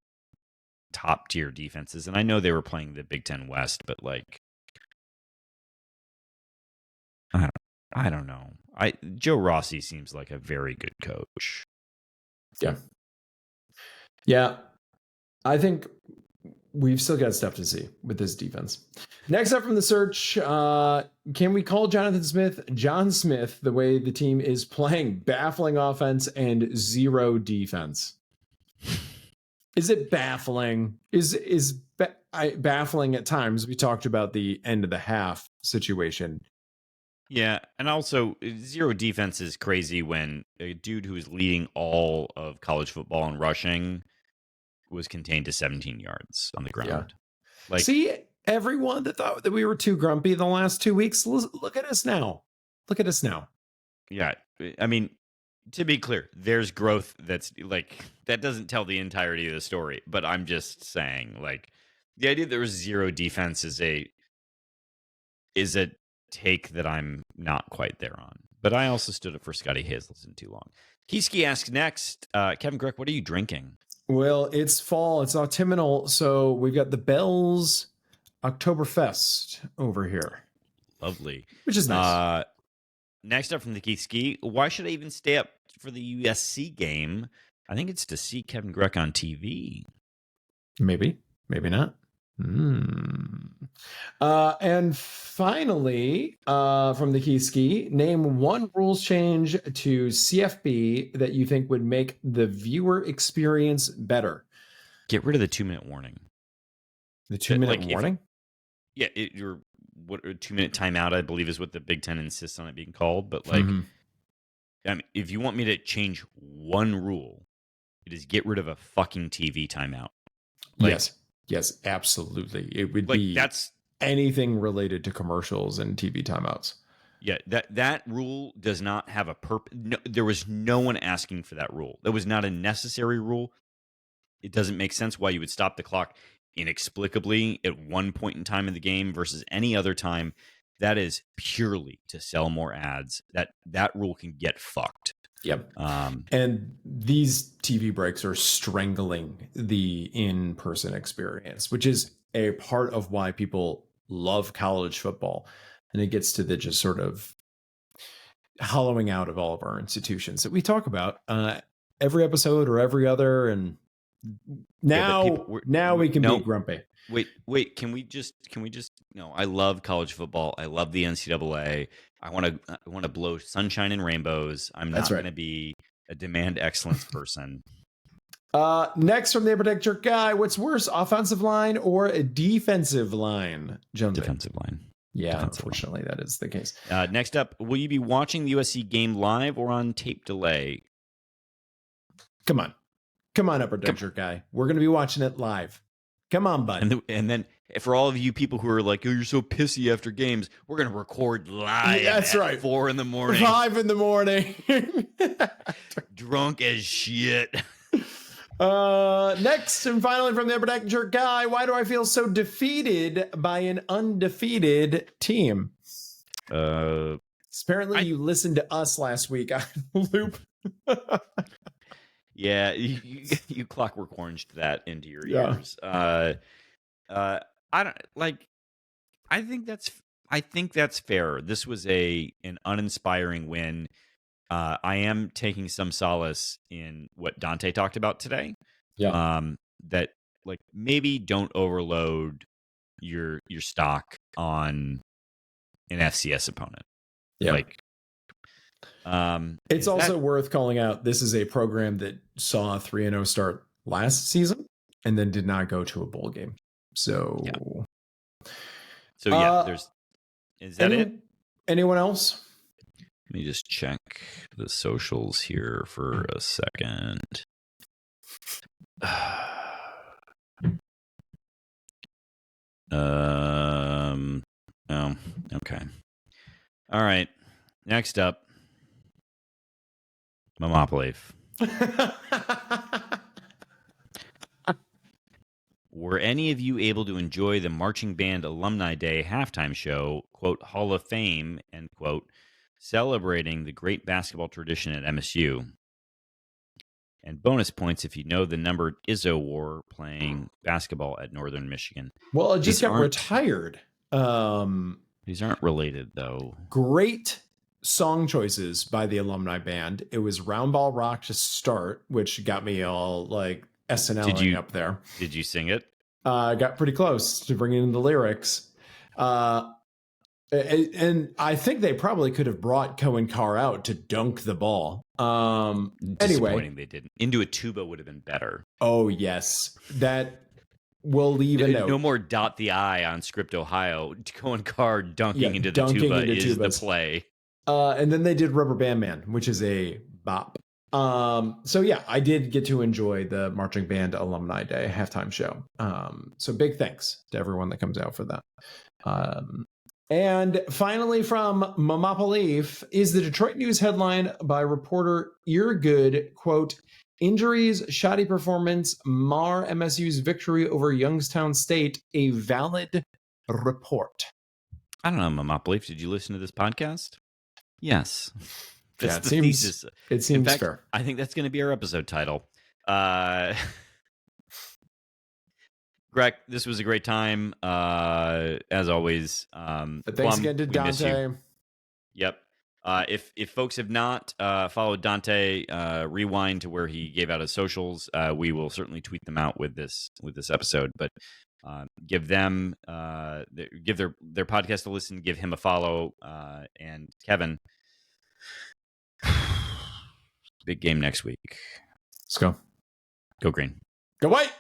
top tier defenses, and I know they were playing the Big Ten West, but like, I don't know. Joe Rossi seems like a very good coach. Yeah. I think we've still got stuff to see with this defense. Next up from The Search, can we call Jonathan Smith John Smith the way the team is playing? Baffling offense and zero defense. Is it baffling? Is baffling at times? We talked about the end of the half situation. Yeah, and also zero defense is crazy when a dude who is leading all of college football in rushing was contained to 17 yards on the ground. Like, see, everyone that thought that we were too grumpy the last 2 weeks, look at us now. Look at us now. yeah, I mean, to be clear, there's growth that's like that doesn't tell the entirety of the story, but I'm just saying, like, the idea that there was zero defense is a take that I'm not quite there on. But I also stood up for Scotty Hazelton too long. Kiski asks next, Kevin Greck, what are you drinking? Well, it's fall. It's autumnal. So we've got the Bell's Oktoberfest over here. Lovely. Which is nice. Next up from the Kiski, why should I even stay up for the USC game? I think it's to see Kevin Greck on TV. Maybe not. And finally, from the Kiski, name one rules change to CFB that you think would make the viewer experience better. Get rid of the 2-minute warning. The 2-minute warning? Your 2-minute timeout, I believe, is what the Big Ten insists on it being called. But like, I mean, if you want me to change one rule, it is get rid of a fucking TV timeout. Like, Yes, absolutely. It would like be that's anything related to commercials and TV timeouts. Yeah, that rule does not have a purpose. No, there was no one asking for that rule. That was not a necessary rule. It doesn't make sense why you would stop the clock inexplicably at one point in time in the game versus any other time. That is purely to sell more ads. That rule can get fucked. Yep. And these TV breaks are strangling the in-person experience, which is a part of why people love college football. And it gets to the just sort of hollowing out of all of our institutions that we talk about every episode or every other. And now we can be grumpy. Wait, can we just no, I love college football. I love the NCAA. I want to blow sunshine and rainbows. I'm not going to be a demand excellence person. Next from the Protect Jerk guy, what's worse, offensive line or a defensive line? Defensive line. Yeah, unfortunately, that is the case. Next up, will you be watching the USC game live or on tape delay? Come on, Upper Deck Jerk guy. We're going to be watching it live. Come on, bud. And then for all of you people who are like, oh, you're so pissy after games, we're going to record live. That's right. 4 a.m. 5 a.m. Drunk as shit. Next and finally from the Upper Deck Jerk guy, why do I feel so defeated by an undefeated team? Apparently you listened to us last week on loop. Yeah, you Clockwork Oranged that into your ears. I don't like. I think that's fair. This was an uninspiring win. I am taking some solace in what Dante talked about today. Yeah. That like maybe don't overload your stock on an FCS opponent. Yeah. Like, it's also worth calling out. This is a program that saw a 3-0 start last season and then did not go to a bowl game. So there's. Is that it? Anyone else? Let me just check the socials here for a second. Oh, okay. All right. Next up, Mamopleaf. Were any of you able to enjoy the Marching Band Alumni Day halftime show, quote, Hall of Fame, end quote, celebrating the great basketball tradition at MSU? And bonus points if you know the number Izzo wore playing basketball at Northern Michigan. Well, it just got retired. These aren't related, though. Great song choices by the alumni band. It was Round Ball Rock to start, which got me all like SNL up there. Did you sing it? Got pretty close to bringing in the lyrics. And I think they probably could have brought Cohen Carr out to dunk the ball. Anyway, they didn't. Into a Tuba would have been better. Oh yes, that we'll leave a note. No more dot the I on Script Ohio. Going card dunking into the dunking tuba into is tubas. the play. And then they did Rubber Band Man, which is a bop. So yeah, I did get to enjoy the Marching Band Alumni Day halftime show. So big thanks to everyone that comes out for that. And finally from Mamapa Leaf is the Detroit News headline by reporter Eargood, quote, "Injuries, shoddy performance, mar MSU's victory over Youngstown State, a valid report." I don't know, Mamapa Leaf. Did you listen to this podcast? Yes. That's it seems In fact, fair. I think that's going to be our episode title. Greg, this was a great time. As always. Thanks again to Dante. Yep. If folks have not followed Dante, rewind to where he gave out his socials. We will certainly tweet them out with this episode. But give them give their podcast a listen. Give him a follow. And Kevin, big game next week. Let's go. Go green. Go white.